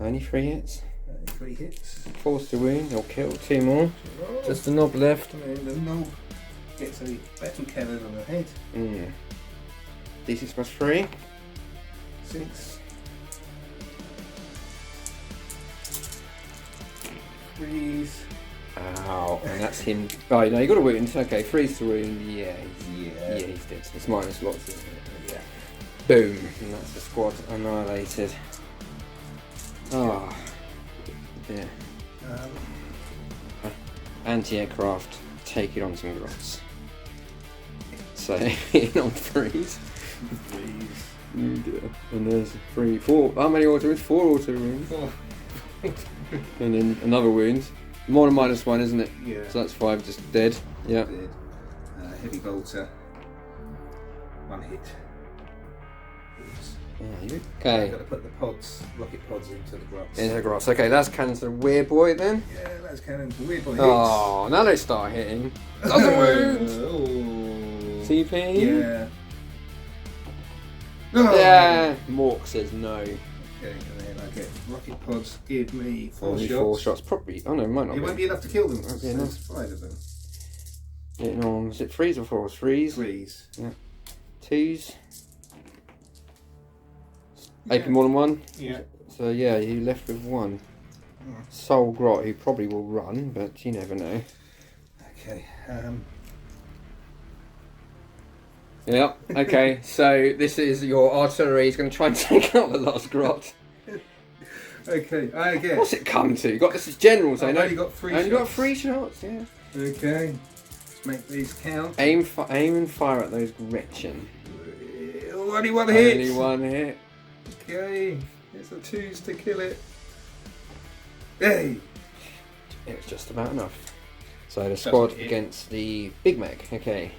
Only 3 hits. 3 hits. Force to wound, or kill 2 more. Oh. Just a knob left. And then the knob gets a battle cannon on the head. D6 plus 3. 6. 3s. Ow. And that's him. Oh, no, you got a wound. Okay, 3's the wound. Yeah, Yeah. he's dead. It's minus lots, isn't it? Yeah. Boom. And that's the squad annihilated. Oh. Yeah. Anti-aircraft, take it on some grots. So, in on 3s. 3s. And there's 3, 4. How many auto wounds? 4 auto wounds. 4. And then another wound. More than minus 1, isn't it? Yeah. So that's 5 just dead. Yeah. Dead. Heavy bolter. 1 hit. Okay. Got to put the pods, rocket pods into the grots. Into the grots. Okay, that's cannon to the weird boy then. Yeah, that's cannon. The weird boy hits. Oh, now they start hitting. Another wound. Oh. TP. Yeah. Oh. Yeah. Mork says no. Okay, and then I get rocket pods. Give me 4 Only shots. 4 shots. Probably. Oh no, it might not. It won't be enough to kill them. Won't be There's enough. 5 of them. Yeah, no, was it 3s or 4s? 3s. 3s. Yeah. 2s. AP more than 1. Yeah. So yeah, you left with 1. Soul Grot, who probably will run, but you never know. Okay. Yep. Okay. So this is your artillery. He's going to try and take out the last grot. Okay. I get. What's it come to? You got this is general, so I've no. only got 3 Only shots. got 3 shots. Yeah. Okay. Let's make these count. Aim and fire at those Gretchen. Only 1 hit. Only 1 hit. Okay. It's the 2s to kill it. Hey. It was just about enough. So the Doesn't squad hit. against the Big Mac. Okay.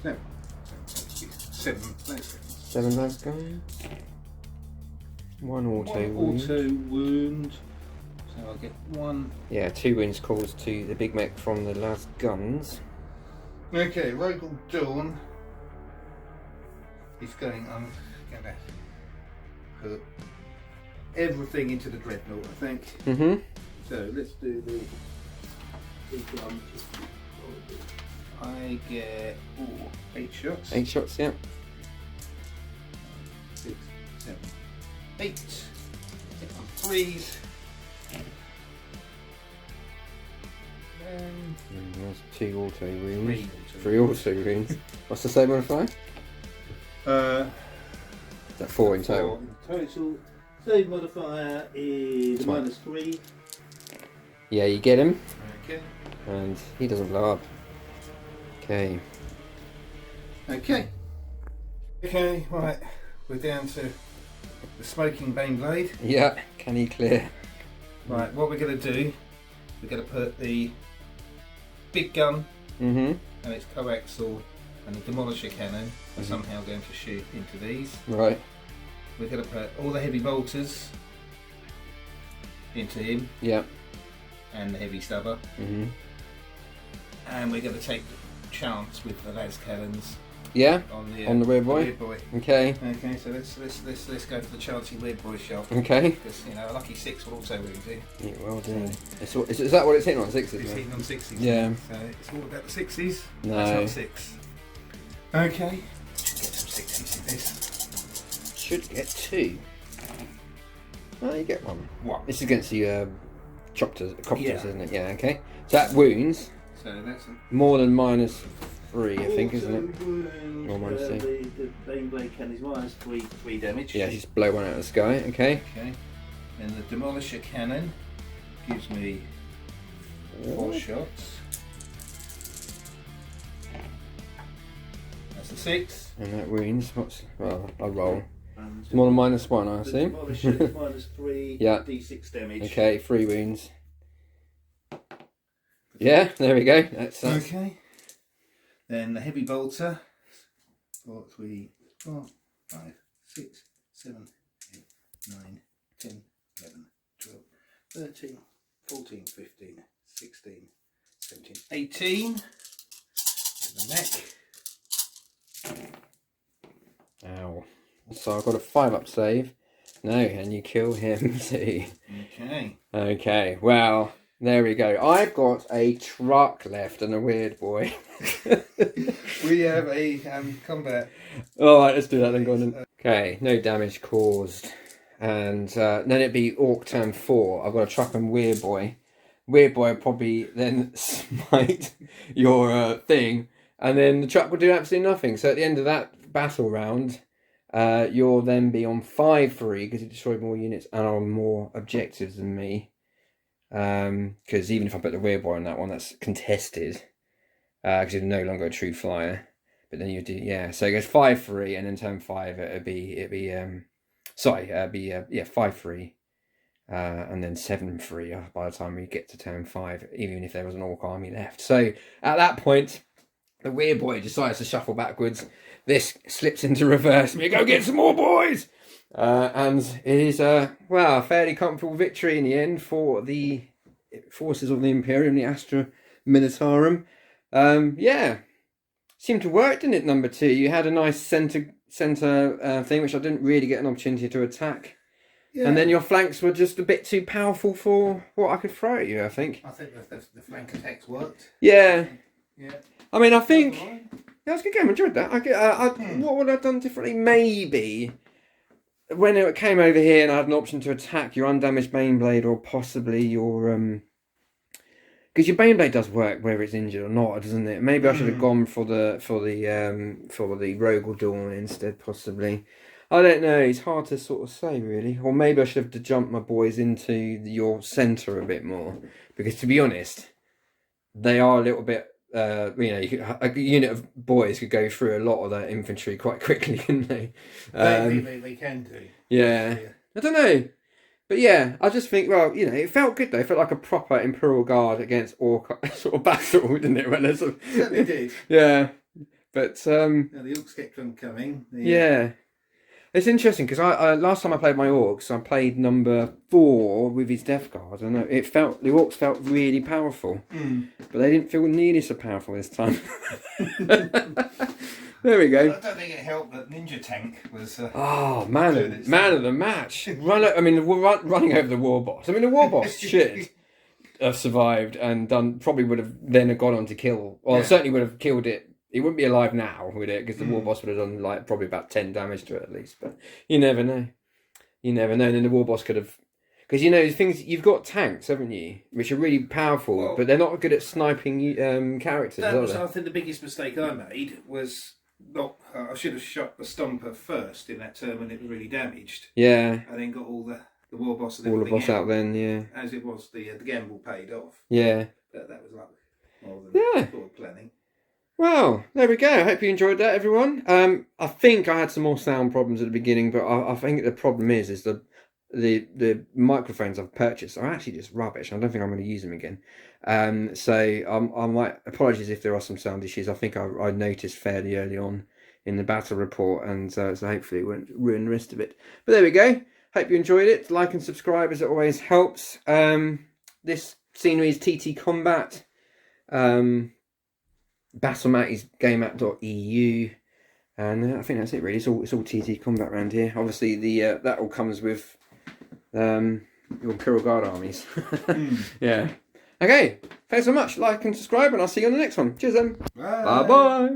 No. 7. No, 7. 7 lads going. 1 auto One wound. auto wound. So I'll get 1. Yeah, 2 wounds caused to the Big Mac from the last guns. Okay, Rogal Dawn. He's going. I'm gonna put everything into the dreadnought, I think. Mm-hmm. So let's do the big one. I get 8 shots. 8 shots, yeah. 6, 7, 8. Hit on 3s. There's 2 auto wounds. 3. 3 auto wounds. What's the same modifier? Is that 4 in total? Total. Save modifier is That's fine. -3. Yeah, you get him, Okay. and he doesn't blow up. Okay. Okay. Okay, right. We're down to the smoking bane blade. Yeah, can he clear? Right, what we're going to do, we're going to put the big gun Mm-hmm. and its coaxial and the demolisher cannon are somehow going to shoot into these. Right. We're going to put all the heavy bolters into him Yeah. and the heavy stubber, Mm-hmm. and we're going to take the chance with the las cannons Yeah. on the Weird Boy? Weird Boy. Okay. Okay, so let's go for the chancy Weird Boy shot. Okay. Because a lucky 6 will also wound it. Yeah, well done. Is that what it's hitting on? 6s? It's isn't it? hitting on 60s. Yeah. So it's all about the 60s. No. That's not 6. Okay. Should get some 60s in this. Should get 2. Oh, you get 1. What? This is against the copters, Yeah. isn't it? Yeah, okay. So that wounds So that's a more than -3, I think, isn't it? wound, Or -2. the Bane Blade cannon is -3 damage. Yeah, just blow one out of the sky, okay. Okay. And the Demolisher cannon gives me 4 shots. That's a 6. And that wounds, well, I'll roll. And It's more than -1, I the assume. Demolisher is -3 Yeah. d6 damage. Okay, 3 wounds. Yeah, there we go. That's Okay. Then the heavy bolter. 4, 3, 4, 5, 6, 7, 8, 9, 10, 11, 12, 13, 14, 15, 16, 17, 18. The neck. Ow. So I've got a 5-up save. No, and you kill him too. Okay. Okay, well, There we go. I've got a truck left and a weird boy. We have a combat. Alright, let's do that then, go on then. Okay, no damage caused. And then it'd be Orc turn 4. I've got a truck and weird boy. Weird boy will probably then smite your thing, and then the truck will do absolutely nothing. So at the end of that battle round, you'll then be on 5-3 because you destroyed more units and on more objectives than me. Because even if I put the weird boy on that one, that's contested. Because you're no longer a true flyer. But then you do, yeah. So it goes 5-3, and then turn 5 it'd be 5-3. And then 7-3 by the time we get to turn 5, even if there was an Orc army left. So at that point, the weird boy decides to shuffle backwards. This slips into reverse. We go get some more boys! And it is a fairly comfortable victory in the end for the forces of the Imperium, the Astra Militarum. Seemed to work, didn't it, number 2? You had a nice centre thing, which I didn't really get an opportunity to attack. Yeah. And then your flanks were just a bit too powerful for what I could throw at you, I think. I think the flank attacks worked. Yeah. Yeah. I mean, I think... Yeah, it was a good game. I enjoyed that. What would I have done differently? Maybe when it came over here and I had an option to attack your undamaged Baneblade or possibly your... Because your Baneblade does work whether it's injured or not, doesn't it? Maybe I should have gone for the Rogal Dawn instead, possibly. I don't know. It's hard to sort of say, really. Or maybe I should have jumped my boys into your centre a bit more, because to be honest, they are a little bit. A unit of boys could go through a lot of that infantry quite quickly, couldn't they? They can do. Yeah. I don't know. But yeah, I just think, it felt good though. It felt like a proper Imperial Guard against Orc sort of battle, didn't it? It certainly did. Yeah. But the Orcs kept on coming. Yeah. It's interesting because I last time I played my Orcs, I played number 4 with his Death Guard, and the Orcs felt really powerful, but they didn't feel nearly so powerful this time. There we go. I don't think it helped that Ninja Tank was. Man of the match! Running over the War Boss. I mean, the War Boss should have survived and probably would have then gone on to kill. Well, certainly would have killed it. He wouldn't be alive now, would it? Because the War Boss would have done probably about 10 damage to it at least. But you never know. And then the War Boss could have, because things you've got tanks, haven't you? Which are really powerful, but they're not good at sniping characters. That was, I think, the biggest mistake I made was not. I should have shot the Stomper first in that turn when it was really damaged. Yeah. And then got all the War Boss and all the boss out then. Yeah. As it was, the gamble paid off. Yeah. But that was luck more than forward planning. Well, there we go. I hope you enjoyed that, everyone. I think I had some more sound problems at the beginning, but I think the problem is the microphones I've purchased are actually just rubbish. I don't think I'm going to use them again. So I might apologies if there are some sound issues. I think I noticed fairly early on in the battle report, and so hopefully it won't ruin the rest of it. But there we go. Hope you enjoyed it. Like and subscribe as it always helps. This scenery is TT Combat. Battlemat is gameapp.eu, and I think that's it really. It's all TT Combat around here. Obviously that all comes with your Imperial Guard armies. Yeah. Okay, thanks so much. Like and subscribe, and I'll see you on the next one. Cheers then. Bye. Bye.